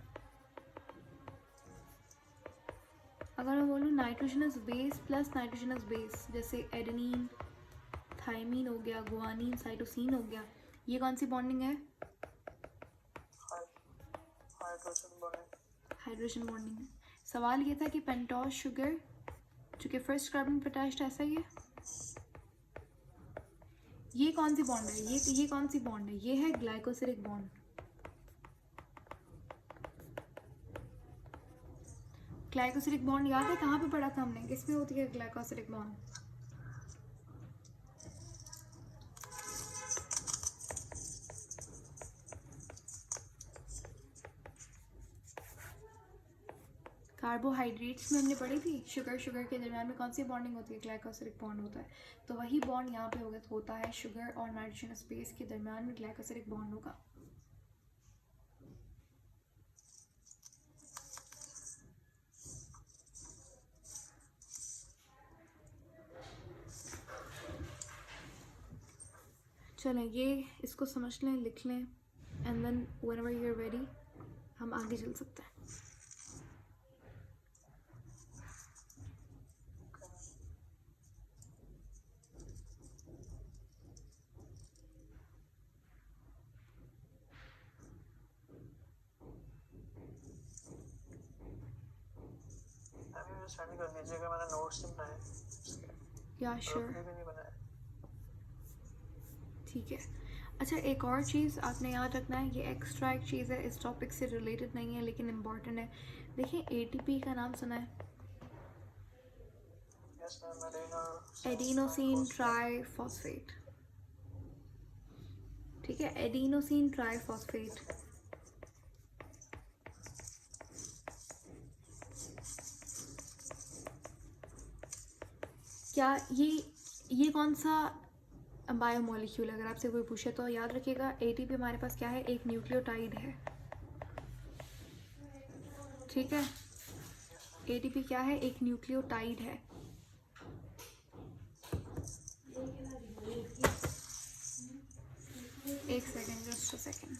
अगर मैं बोलूँ nitrogenous base plus nitrogenous base, जैसे एडेनिन थाइमीन हो गया, गुआनिन साइटोसिन हो गया, ये कौन सी बॉन्डिंग है? हाइड्रोजन बॉन्डिंग है। सवाल ये था कि पेंटोज शुगर जो कि फर्स्ट कार्बन पर अटैच्ड है, ऐसा ही है। ये कौन सी बॉन्ड है? ये कौन सी बॉन्ड है? ये है ग्लाइकोसिलिक बॉन्ड। ग्लाइकोसिलिक बॉन्ड याद है कहाँ पे पढ़ा था हमने? किसमें होती है ग्लाइकोसिलिक बॉन्ड? कार्बोहाइड्रेट्स में हमने पढ़ी थी। शुगर के दरम्यान में कौन सी बॉन्डिंग होती है? ग्लाइकोसिलिक बॉन्ड होता है। तो वही बॉन्ड यहाँ पे होता है, शुगर और नाइट्रोजनस बेस के दरम्यान में ग्लाइकोसिलिक बॉन्ड होगा। चलें, ये इसको समझ लें, लिख लें, and then whenever you are ready हम आगे चल सकते हैं। सेंड कर दीजिएगा, मैंने नोट्स नहीं बनाए या श्योर, भी नहीं बनाए। ठीक है। अच्छा, एक और चीज़ आपने याद रखना है, ये एक्स्ट्रा एक चीज़ है, इस टॉपिक से रिलेटेड नहीं है लेकिन इम्पॉर्टेंट है। देखिए, एटीपी का नाम सुना है? Adenosine triphosphate. ठीक है, एडिनोसिन ट्राइफॉस्फेट। क्या ये कौन सा बायोमोलिक्यूल, अगर आपसे कोई पूछे तो याद रखिएगा एटीपी हमारे पास क्या है? एक न्यूक्लियोटाइड है। ठीक है, एटीपी क्या है? एक न्यूक्लियोटाइड है। एक सेकेंड, जस्ट अ सेकेंड।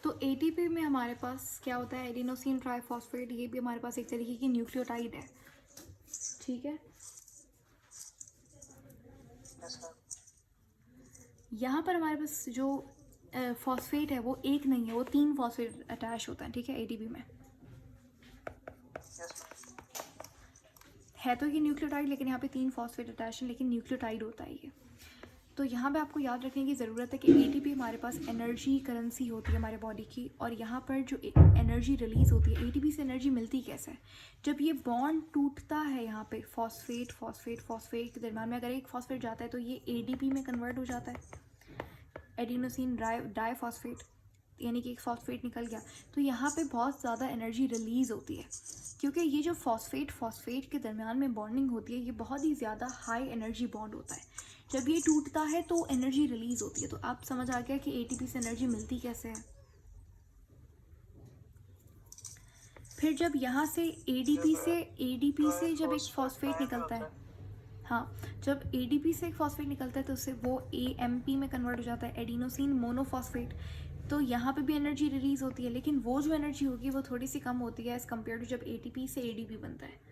तो एटीपी में हमारे पास क्या होता है? एडिनोसिन ट्राइफॉस्फेट, ये भी हमारे पास एक तरीके की न्यूक्लियोटाइड है। ठीक है, यहाँ पर हमारे पास जो फॉस्फेट है वो एक नहीं है, वो 3 फॉस्फेट अटैच होता है। ठीक है, एटीपी में है तो ये न्यूक्लियोटाइड, लेकिन यहाँ पे 3 फॉस्फेट अटैच है, लेकिन न्यूक्लियोटाइड होता है ये। तो यहाँ पे आपको याद रखने की ज़रूरत है कि एटीपी हमारे पास एनर्जी करेंसी होती है हमारे बॉडी की, और यहाँ पर जो एनर्जी रिलीज़ होती है, एटीपी से एनर्जी मिलती कैसे है? जब ये बॉन्ड टूटता है यहाँ पे फॉस्फेट के दरम्यान में, अगर एक फॉस्फेट जाता है तो ये एडीपी में कन्वर्ट हो जाता है, एडिनोसिन डाइफॉस्फेट, यानी कि एक फॉस्फेट निकल गया। तो यहाँ पे बहुत ज़्यादा एनर्जी रिलीज़ होती है, क्योंकि ये जो फॉस्फेट के दरम्यान में बॉन्डिंग होती है, ये बहुत ही ज़्यादा हाई एनर्जी बॉन्ड होता है। जब ये टूटता है तो एनर्जी रिलीज़ होती है। तो आप समझ आ गया कि एटीपी से एनर्जी मिलती कैसे है। फिर जब यहाँ से एडीपी से जब एक फॉस्फेट निकलता है, हाँ, जब एडीपी से एक फॉस्फेट निकलता है तो उससे वो एएमपी में कन्वर्ट हो जाता है, एडिनोसिन मोनोफॉस्फेट। तो यहाँ पे भी एनर्जी रिलीज़ होती है, लेकिन वो जो एनर्जी होगी वो थोड़ी सी कम होती है एज़ कम्पेयर टू जब एटीपी से एडीपी बनता है।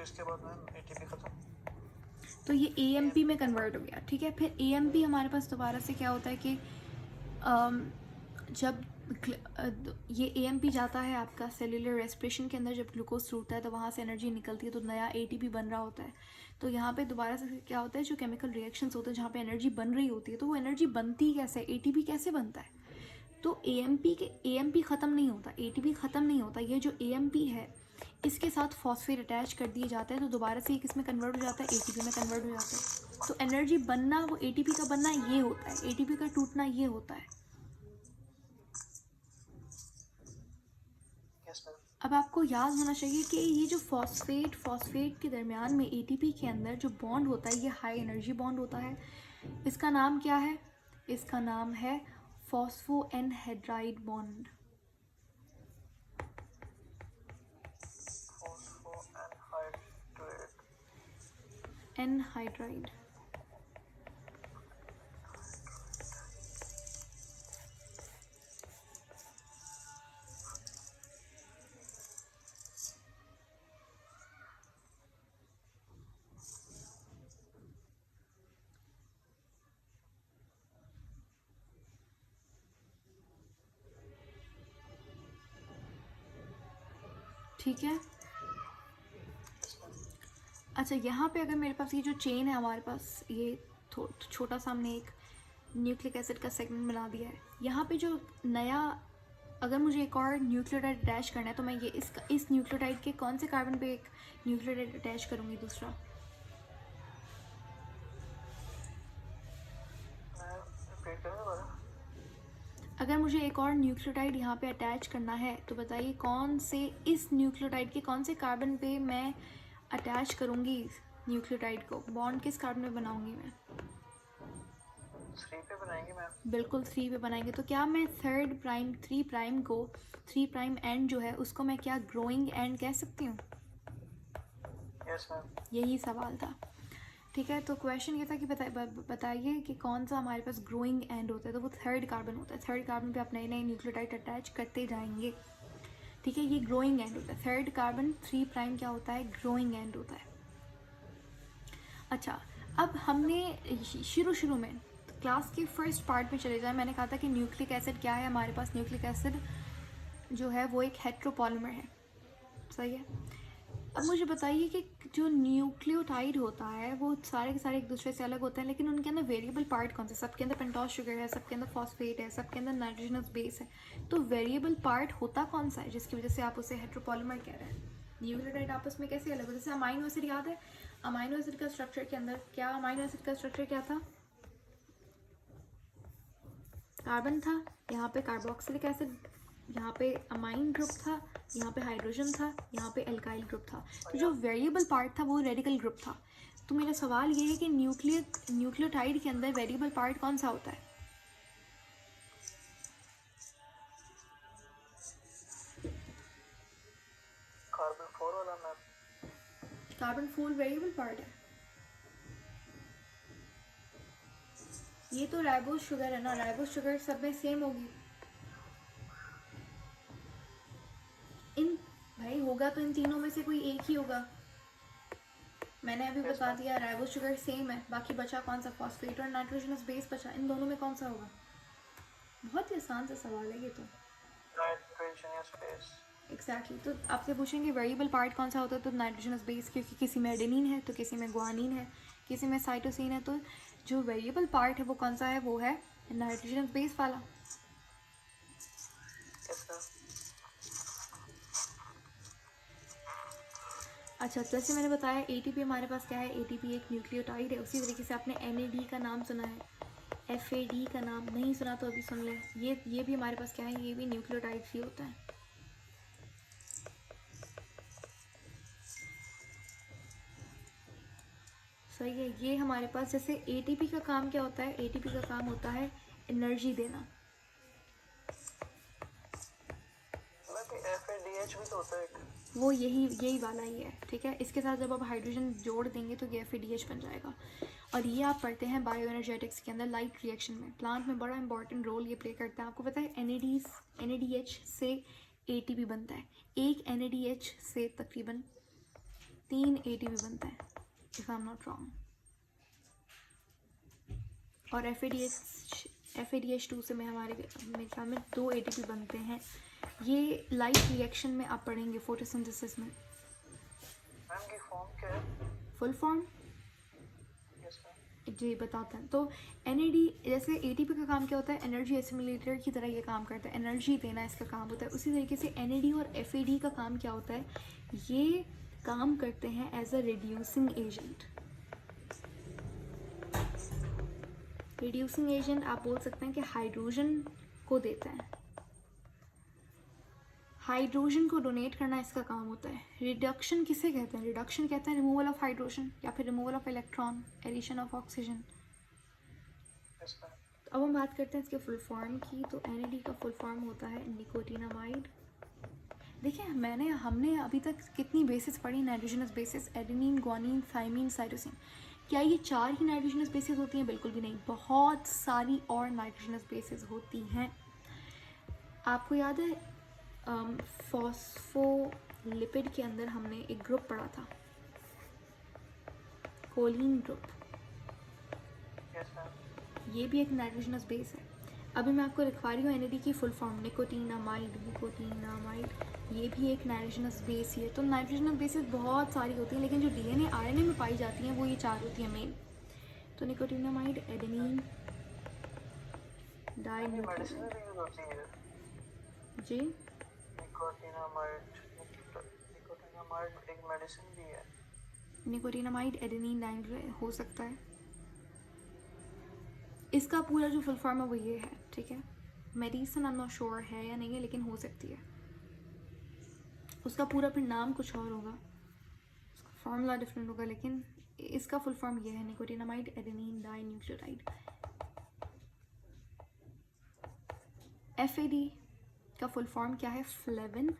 फिर इसके बाद मैम एटीपी खत्म। तो ये AMP में कन्वर्ट हो गया, ठीक है। फिर AMP हमारे पास दोबारा से क्या होता है कि जब ये AMP जाता है आपका सेलुलर रेस्पिरेशन के अंदर, जब ग्लूकोज टूटता है तो वहाँ से एनर्जी निकलती है, तो नया ATP बन रहा होता है। तो यहाँ पे दोबारा से क्या होता है, जो केमिकल रिएक्शंस होते हैं जहाँ पे एनर्जी बन रही होती है, तो वो एनर्जी बनती कैसे, ATP कैसे बनता है। तो AMP ख़त्म नहीं होता, ATP ख़त्म नहीं होता, ये जो AMP है इसके साथ फॉस्फेट अटैच कर दिए जाते हैं, तो दोबारा से ये किस में कन्वर्ट हो जाता है, ATP में कन्वर्ट हो जाता है। तो एनर्जी बनना, वो ATP का बनना ये होता है, ATP का टूटना ये होता है। Yes ma'am. अब आपको याद होना चाहिए कि ये जो फॉस्फेट के दरमियान में ATP के अंदर जो बॉन्ड होता है, ये हाई एनर्जी बॉन्ड होता है। इसका नाम क्या है, इसका नाम है फॉस्फो एनहाइड्राइड बॉन्ड। एनहाइड्राइड। ठीक है। अच्छा, यहाँ पे अगर मेरे पास ये जो चेन है हमारे पास, ये छोटा सा हमने एक न्यूक्लिक एसिड का सेगमेंट बना दिया है। यहाँ पे जो नया, अगर मुझे एक और न्यूक्लियोटाइड अटैच करना है तो मैं ये इस न्यूक्लियोटाइड के कौन से कार्बन पे एक न्यूक्लियोटाइड अटैच करूँगी दूसरा। अगर मुझे एक और न्यूक्लियोटाइड यहाँ पे अटैच करना है तो बताइए कौन से, इस न्यूक्लियोटाइड के कौन से कार्बन पे मैं अटैच करूँगी न्यूक्लियोटाइड को, बॉन्ड किस कार्बन में बनाऊँगी मैं। 3 पे बनाएंगे मैम। बिल्कुल 3 पे बनाएंगे। तो क्या मैं 3 प्राइम को, 3 प्राइम एंड जो है उसको मैं क्या ग्रोइंग एंड कह सकती हूँ। Yes ma'am. यही सवाल था, ठीक है। तो क्वेश्चन ये था कि बताइए कि कौन सा हमारे पास ग्रोइंग एंड होता है, तो वो 3rd कार्बन होता है। 3rd कार्बन पे आप नए नए न्यूक्लियोटाइड अटैच करते जाएंगे, ठीक है। ये ग्रोइंग एंड होता है। 3rd कार्बन 3 प्राइम क्या होता है, ग्रोइंग एंड होता है। अच्छा, अब हमने शुरू में क्लास के फर्स्ट पार्ट में चले जाए, मैंने कहा था कि न्यूक्लिक एसिड क्या है हमारे पास। न्यूक्लिक एसिड जो है वो एक हेट्रोपॉलीमर है, सही है। अब मुझे बताइए कि जो न्यूक्लियोटाइड होता है वो सारे के सारे एक दूसरे से अलग होते हैं, लेकिन उनके अंदर वेरिएबल पार्ट कौन सा, सबके अंदर पेंटोज शुगर है, सबके अंदर फॉस्फेट है, सबके अंदर नाइट्रोजनस बेस है। तो वेरिएबल पार्ट होता कौन सा है जिसकी वजह से आप उसे हेट्रोपॉलीमर कह रहे हैं। न्यूक्लियोटाइड आपस में कैसे अलग हो, जैसे अमाइनो एसिड याद है, अमाइनो एसिड का स्ट्रक्चर के अंदर क्या, अमाइनो एसिड का स्ट्रक्चर क्या था, कार्बन था, यहाँ पे कार्बोक्सिलिक एसिड, यहाँ पे अमाइन ग्रुप था, यहाँ पे हाइड्रोजन था, यहाँ पे एल्काइल ग्रुप था। तो जो वेरिएबल पार्ट था वो रेडिकल ग्रुप था। तो मेरा सवाल ये है कि न्यूक्लियोटाइड के अंदर वेरिएबल पार्ट कौन सा होता है। कार्बन 4 वाला मैम। कार्बन 4 वेरिएबल पार्ट है। ये तो राइबोज शुगर है ना, राइबोज शुगर सब में सेम होगी। इन भाई होगा तो इन तीनों में से कोई एक ही होगा। मैंने अभी बता दिया राइबोज शुगर सेम है, बाकी बचा कौन सा, फॉस्फेट और नाइट्रोजनस बेस बचा। इन दोनों में कौन सा होगा। बहुत ही आसान सा सवाल है ये तो। Nitrogenous base. एग्जैक्टली। तो आपसे पूछेंगे वेरिएबल पार्ट कौन सा होता है, तो नाइट्रोजनस बेस, क्योंकि किसी में एडेनिन है तो किसी में ग्वानिन है, किसी में साइटोसिन है। तो जो वेरिएबल पार्ट है वो कौन सा है, वो है नाइट्रोजनस बेस वाला। अच्छा, तो जैसे मैंने बताया ATP हमारे पास क्या है, ATP एक न्यूक्लियोटाइड है। उसी तरीके से आपने NAD का नाम सुना है, FAD का नाम नहीं सुना तो अभी सुन लें। ये भी हमारे पास क्या है, ये भी न्यूक्लियोटाइड ही होता है। सही है। ये हमारे पास जैसे ATP का काम क्या होता है, ATP का काम होता है एनर्जी देना। FADH भी तो होता है एक। वो यही वाला ही है, ठीक है। इसके साथ जब आप हाइड्रोजन जोड़ देंगे तो ये FADH बन जाएगा। और ये आप पढ़ते हैं बायो एनर्जेटिक्स के अंदर, लाइट रिएक्शन में प्लांट में बड़ा इंपॉर्टेंट रोल ये प्ले करता है। आपको पता है NADH से ATP बनता है। एक NADH से तकरीबन 3 ATP बनते हैं if I am not wrong, और FADH2 से में हमारे मेरे ख्याल में 2 ATP बनते हैं। ये लाइट रिएक्शन में आप पढ़ेंगे फोटोसिंथेसिस में। मैम की फॉर्म क्या है? Full form yes ma'am. जी बताते हैं। तो NAD जैसे ATP का काम क्या होता है, एनर्जी एसिमुलेटर की तरह ये काम करता है, एनर्जी देना इसका काम होता है। उसी तरीके से NAD और FAD का काम क्या होता है, ये काम करते हैं as a reducing agent. Reducing agent आप बोल सकते हैं कि हाइड्रोजन को देता है, हाइड्रोजन को डोनेट करना इसका काम होता है। रिडक्शन किसे कहते हैं, रिडक्शन कहते हैं रिमूवल ऑफ हाइड्रोजन या फिर removal of electron, addition of oxygen. Yes ma'am. तो अब हम बात करते हैं इसके फुल फॉर्म की। तो NAD का फुल फॉर्म होता है निकोटिनामाइड। देखिए हमने अभी तक कितनी बेसिस पढ़ी, nitrogenous bases, adenine, guanine, thymine, cytosine. क्या ये 4 ही नाइट्रोजनस बेसिस होती हैं? बिल्कुल भी नहीं, बहुत सारी और नाइट्रोजनस बेसिस होती हैं। आपको याद है फॉस्फोलिपिड के अंदर हमने एक ग्रुप पढ़ा था, कोलिन ग्रुप, यस मैम। ये भी एक नाइट्रोजनस बेस है। अभी मैं आपको लिखवा रही हूँ NAD की फुल फॉर्म, निकोटिनामाइड, ये भी एक नाइट्रोजनस बेस ही है। तो नाइट्रोजनस बेसिस बहुत सारी होती हैं, लेकिन जो DNA RNA में पाई जाती हैं वो ये 4 होती हैं मेन। तो निकोटिनामाइड, एडेनिन, मेडिसिन डाइन्यूक्लियोटाइड। भी यूज होती है। जी, निकोटिनामाइड एक मेडिसिन भी है। निकोटिनामाइड, एडेनिन, डाइन्यूक्लियोटाइड हो सकता है। इसका पूरा जो फुल फॉर्म है वो ये है, ठीक है। Medicine I am not sure है या नहीं है, लेकिन हो सकती है। उसका पूरा फिर नाम कुछ और होगा, उसका फॉर्मूला डिफरेंट होगा, लेकिन इसका फुल फॉर्म ये है, निकोटिनामाइड, एडेनिन, डाइन्यूक्लियोटाइड। FAD का फुल फॉर्म क्या है, flavin,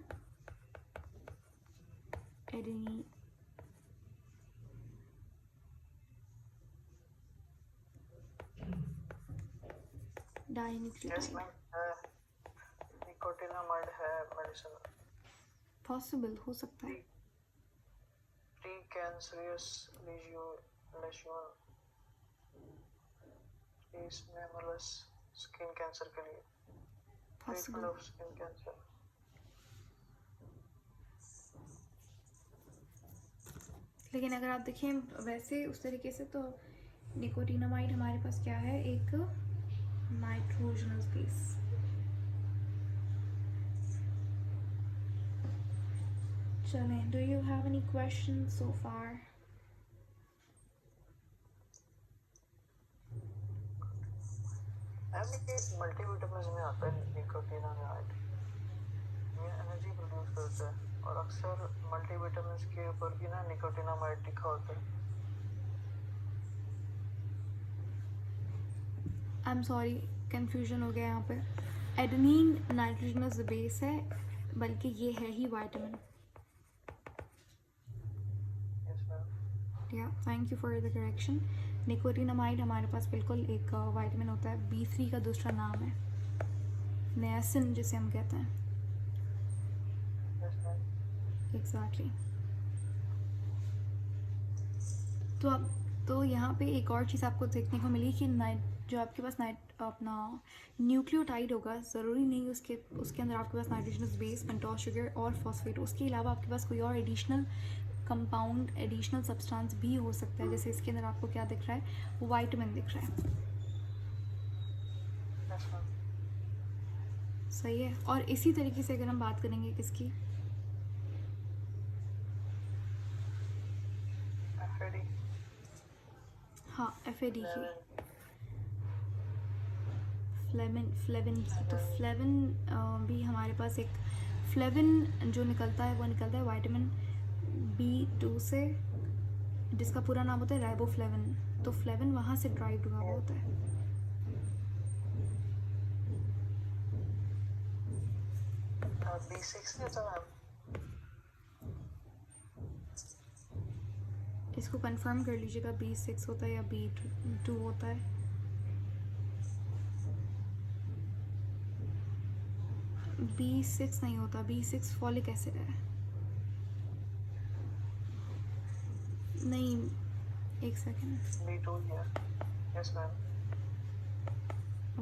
adenine, yes dinucleotide. Ma'am है, निकोटिनामाइड है मेडिसिन। पॉसिबल हो सकता है। प्री कैंसरियस लेजियन, इसमें मतलब स्किन कैंसर के लिए, treatment possible. Of skin cancer. लेकिन अगर आप देखें वैसे उस तरीके से, तो निकोटिनामाइड हमारे पास क्या है, एक नाइट्रोजनस बेस। चलें, do you have any question so far? Ma'am ये मल्टीविटामिन में आता है निकोटिनामाइड, ये एनर्जी प्रोड्यूस करता है, और अक्सर मल्टीविटामिन के ऊपर भी ना निकोटिनामाइड लिखा होता है। आई एम सॉरी, कन्फ्यूजन हो गया यहाँ पे। एडेनिन नाइट्रोजनस बेस है, बल्कि ये है ही वाइटामिन। Yes ma'am. या thank you for the correction. Nicotinamide हमारे पास बिल्कुल एक वाइटामिन होता है, B3 का दूसरा नाम है नियासिन जिसे हम कहते हैं। Yes ma'am. एग्जैक्टली। तो अब तो यहाँ पे एक और चीज़ आपको देखने को मिली कि जो आपके पास अपना न्यूक्लियोटाइड होगा, ज़रूरी नहीं उसके अंदर आपके पास नाइट्रोजनस बेस, पेंटोस शुगर और फॉस्फेट, उसके अलावा आपके पास कोई और एडिशनल कंपाउंड, एडिशनल सब्सटेंस भी हो सकता है। जैसे इसके अंदर आपको क्या दिख रहा है, वाइटामिन दिख रहा है। Yes ma'am. सही है। और इसी तरीके से अगर हम बात करेंगे किसकी, FAD, हाँ FAD की, फ्लेविन की। तो फ्लेविन भी हमारे पास एक फ्लेविन जो निकलता है वो निकलता है वाइटामिन B2 से, जिसका पूरा नाम होता है राइबोफ्लेविन। तो फ्लेविन वहाँ से ड्राइव हुआ हुआ होता है। B6 नहीं होता मैम? इसको कंफर्म कर लीजिएगा, B6 होता है या B2 होता है। B6 नहीं होता, B6 फॉलिक एसिड है। नहीं, एक second. B2 here. Yes ma'am.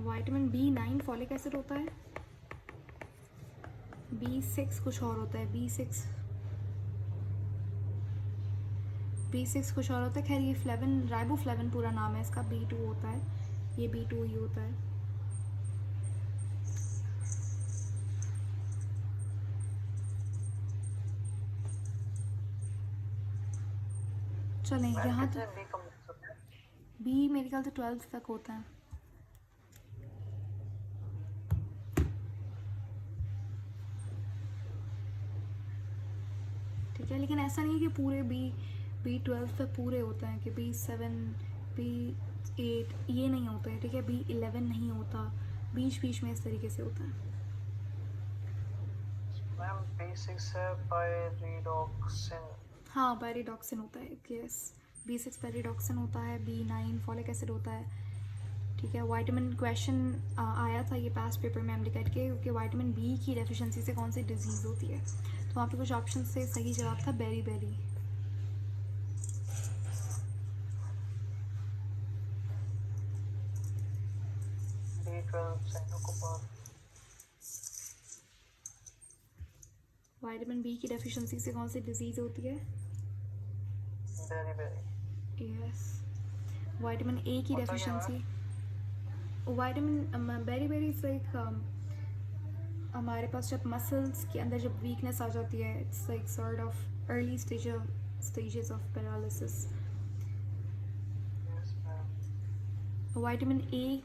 Vitamin B9 folic acid होता है, B6 कुछ और होता है, B6 कुछ और होता है। खैर ये फ्लेविन, राइबोफ्लेविन पूरा नाम है इसका, B2 होता है, ये B2 ही होता है। चलें मैम यहाँ कितने तक। B कंप्लीट होते हैं? बी मेरे ख्याल से 12th तक होता है। ठीक है, लेकिन ऐसा नहीं है कि पूरे B12 तक पूरे होते हैं, कि B7 B8 ये नहीं होता है। ठीक है, B11 नहीं होता, बीच बीच में इस तरीके से होता है। मैम B6 है पायरिडॉक्सिन। हाँ, पैरिडॉक्सिन होता है, यस। B6 पैरिडॉक्सिन होता है, B9 फॉलिक एसिड होता है। ठीक है, विटामिन क्वेश्चन आया था ये पास्ट पेपर में एमडी के, कि विटामिन बी की डेफिशिएंसी से कौन सी डिजीज़ होती है। तो वहाँ पे कुछ ऑप्शन से सही जवाब था बेरी। B12 साइनोकोपाल। विटामिन बी की डेफिशिएंसी से कौन सी डिजीज़ होती है? बेरी। यस। विटामिन ए की होता क्या डेफिशिएंसी, विटामिन बेरी से एक हमारे पास जब मसल्स के अंदर जब वीकनेस आ जाती है, it's like sort of early stages of paralysis. Yes ma'am. Vitamin A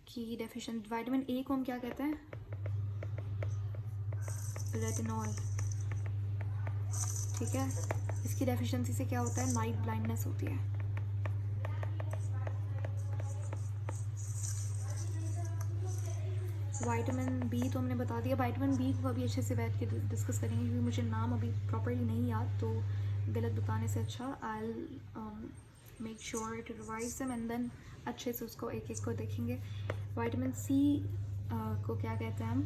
की डेफिशिएंसी, विटामिन ए को हम क्या कहते हैं? रेटिनॉल। ठीक है, इसकी डेफिशिएंसी से क्या होता है? नाइट ब्लाइंडनेस होती है। विटामिन बी तो हमने बता दिया। विटामिन बी को अभी अच्छे से बैठ के डिस्कस करेंगे, क्योंकि मुझे नाम अभी प्रॉपरली नहीं याद, तो गलत बताने से अच्छा I make sure to revise them and then अच्छे से उसको एक एक को देखेंगे। विटामिन सी को क्या कहते हैं हम?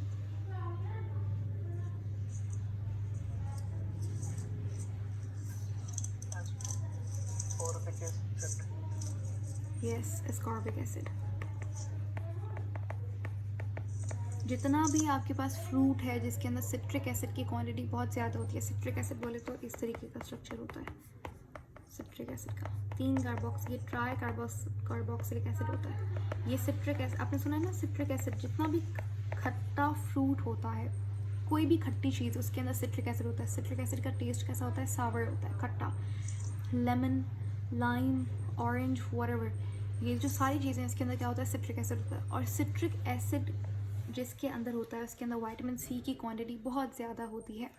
फॉरमिक एसिड। Yes, ascorbic acid. जितना भी आपके पास फ्रूट है जिसके अंदर सिट्रिक एसिड की क्वांटिटी बहुत ज़्यादा होती है, सिट्रिक एसिड बोले तो इस तरीके का स्ट्रक्चर होता है सिट्रिक एसिड का, 3 कार्बोक्स, ये ट्राई कार्बोक्सिलिक एसिड होता है। ये सिट्रिक एसिड आपने सुना है ना, सिट्रिक एसिड। जितना भी खट्टा फ्रूट होता है, कोई भी खट्टी चीज़, उसके अंदर सिट्रिक एसिड होता है। सिट्रिक एसिड का टेस्ट कैसा होता है? सावर होता है, खट्टा। लेमन, लाइम, ऑरेंज, व्हाटएवर, ये जो सारी चीज़ें इसके अंदर क्या होता है? सिट्रिक एसिड होता है। और सिट्रिक एसिड जिसके अंदर होता है उसके अंदर विटामिन सी की क्वांटिटी बहुत ज़्यादा होती है।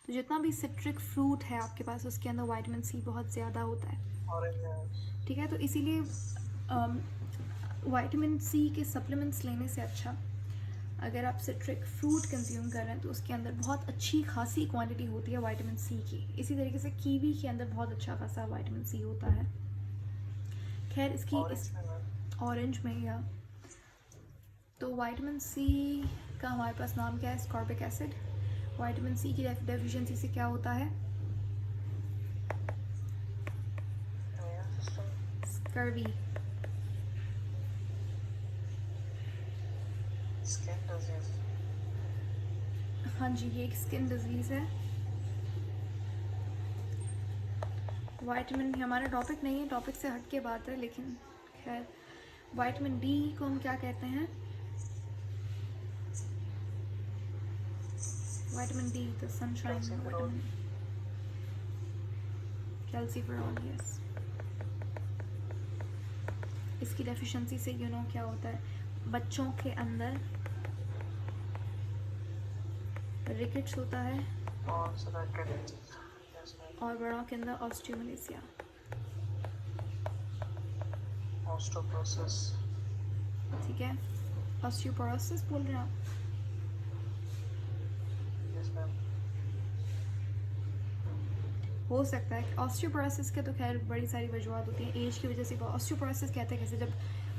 तो जितना भी सिट्रिक फ्रूट है आपके पास, उसके अंदर विटामिन सी बहुत ज़्यादा होता है। ऑरेंज। ठीक है, तो इसीलिए विटामिन सी के सप्लीमेंट्स लेने से अच्छा अगर आप सिट्रिक फ्रूट कंज्यूम कर रहे हैं तो उसके अंदर बहुत अच्छी खासी क्वांटिटी होती है विटामिन सी की। इसी तरीके से कीवी के अंदर बहुत अच्छा खासा विटामिन सी होता है। खैर इसकी ऑरेंज में या तो विटामिन सी का हमारे पास नाम क्या है? Ascorbic acid. विटामिन सी की डेफिशिएंसी से क्या होता है? स्कर्वी। Skin disease. हाँ जी, ये एक स्किन डिजीज़ है। विटामिन हमारा टॉपिक नहीं है, टॉपिक से हट के बात है, लेकिन खैर विटामिन डी को हम क्या कहते हैं? Vitamin D, the sunshine vitamin, calciferol, yes. इसकी डेफिशिएंसी से क्या होता है? बच्चों के अंदर रिकेट्स होता है और बड़ों के अंदर ऑस्टियोमलेसिया, ऑस्टियोपोरोसिस। ठीक है, ऑस्टियोपोरोसिस बोल रहे हैं आप? Yes ma'am. हो सकता है। ऑस्टियोपोरोसिस के तो खैर बड़ी सारी वजूहत होती हैं, एज की वजह से। ऑस्टियोपोरोसिस कहते हैं कैसे? जब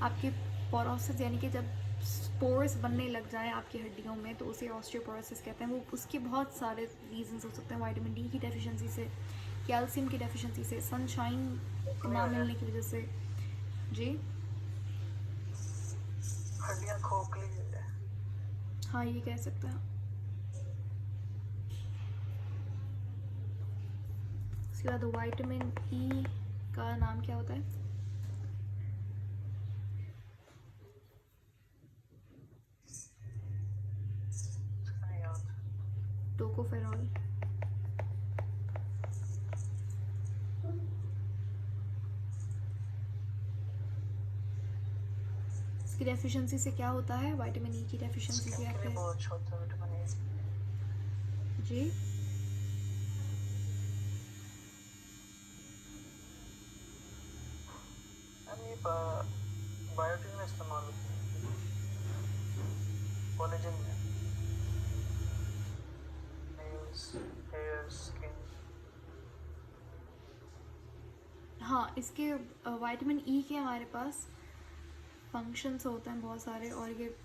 आपके पोरोसिस यानी कि जब स्पोर्स बनने लग जाएं आपकी हड्डियों में, तो उसे ऑस्टियोपोरोसिस कहते हैं। वो उसके बहुत सारे रीजंस हो सकते हैं, विटामिन डी की डेफिशिएंसी से कैल्शियम की डेफिशिएंसी से, सनशाइन ना मिलने की वजह से। जी हड्डियाँ खोखली है। हाँ, ये कह सकते हैं। उसके बाद विटामिन ई का नाम क्या होता है? इसका नहीं याद। टोकोफेरॉल। इसकी डेफिशिएंसी से क्या होता है? विटामिन ई की डेफिशिएंसी से स्किन के लिए आपके बहुत अच्छा होता है विटामिन ए। जी मैम ये बायोटिन में इस्तेमाल होता है, कोलेजन में, नेल्स, हेयर, स्किन। हाँ, इसके विटामिन ई के हमारे पास फंक्शंस होते हैं बहुत सारे, और ये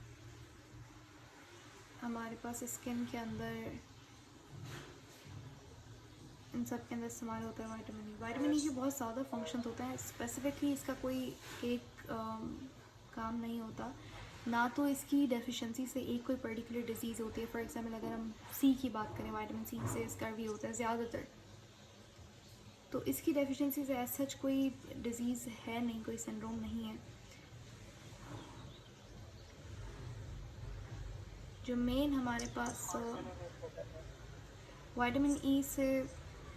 हमारे पास स्किन के अंदर, इन सब के अंदर इस्तेमाल होता है विटामिन ई। विटामिन ई के बहुत ज़्यादा फंक्शंस होते हैं, स्पेसिफिकली इसका कोई एक काम नहीं होता। ना तो इसकी डेफिशिएंसी से एक कोई पर्टिकुलर डिजीज़ होती है। फॉर एग्जांपल अगर हम सी की बात करें, विटामिन सी से इसका भी होता है ज़्यादातर। तो इसकी डेफिशिएंसी से एज सच कोई डिजीज़ है नहीं, कोई सिंड्रोम नहीं है। जो मेन हमारे पास विटामिन ई से,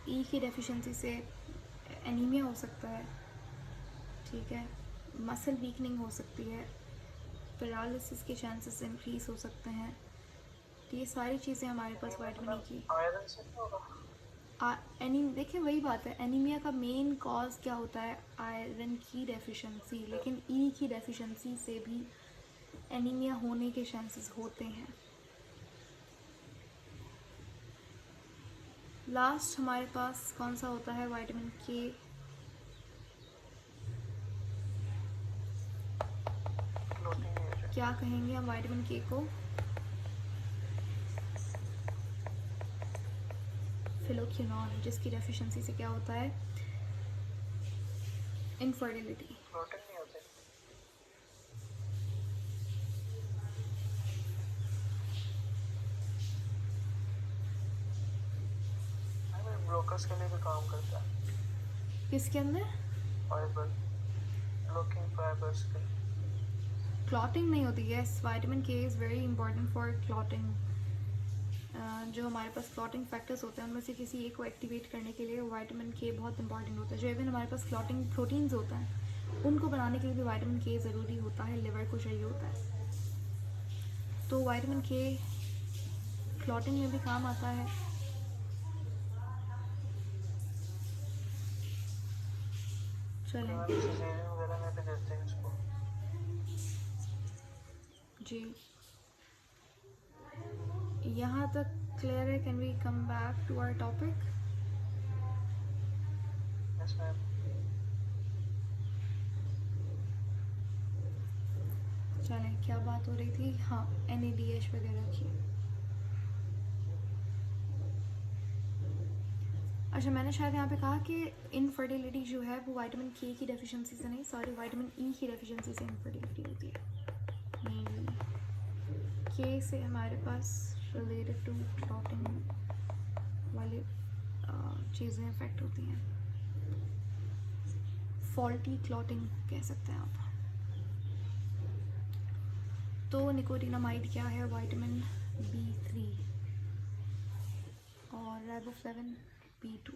ई की डेफिशिएंसी से एनीमिया हो सकता है, ठीक है, मसल वीकनिंग हो सकती है, पैरालिसिस के चांसेस इंक्रीज हो सकते हैं। तो ये सारी चीज़ें हमारे पास विटामिन ई की। आयरन से क्या होगा? देखिए वही बात है, एनीमिया का मेन कॉज क्या होता है? आयरन की डेफिशिएंसी। लेकिन ई की डेफिशिएंसी से भी एनीमिया होने के चांसेस होते हैं। लास्ट हमारे पास कौन सा होता है? विटामिन के। फ्लोटिंग एज है। क्या कहेंगे हम विटामिन के को? फिलोक्विनोन, जिसकी डेफिशिएंसी से क्या होता है? इनफर्टिलिटी। फ्लोटिंग नहीं होते। मैम ब्लोकर्स के लिए भी काम करता है। किसके अंदर? फाइबर, ब्लॉकिंग फाइबर्स के। क्लॉटिंग नहीं होती है। विटामिन के is very important for clotting. जो हमारे पास क्लॉटिंग फैक्टर्स होते हैं उनमें से किसी एक को एक्टिवेट करने के लिए विटामिन के बहुत इंपॉर्टेंट होता है। जो इवन हमारे पास क्लॉटिंग प्रोटीन्स होते हैं उनको बनाने के लिए भी विटामिन के ज़रूरी होता है, लिवर को चाहिए होता है। तो विटामिन के क्लॉटिंग में भी काम आता है। चलें सिजेरियन वगैरह में भी देते हैं इसको। जी, यहाँ तक क्लियर है? Can we come back to our topic? Yes ma'am. चलें, क्या बात हो रही थी? हाँ, NADH वगैरह की। अच्छा, मैंने शायद यहाँ पे कहा कि इनफर्टिलिटी जो है वो विटामिन के की डेफिशिएंसी से नहीं, सॉरी, विटामिन ई की डेफिशिएंसी से इनफर्टिलिटी होती है मेनली। के से हमारे पास रिलेटेड टू क्लॉटिंग वाली चीज़ें इफेक्ट होती हैं। फॉल्टी क्लॉटिंग कह सकते हैं आप। तो निकोटिनामाइड क्या है? विटामिन B3 और राइबोफ्लेविन B2।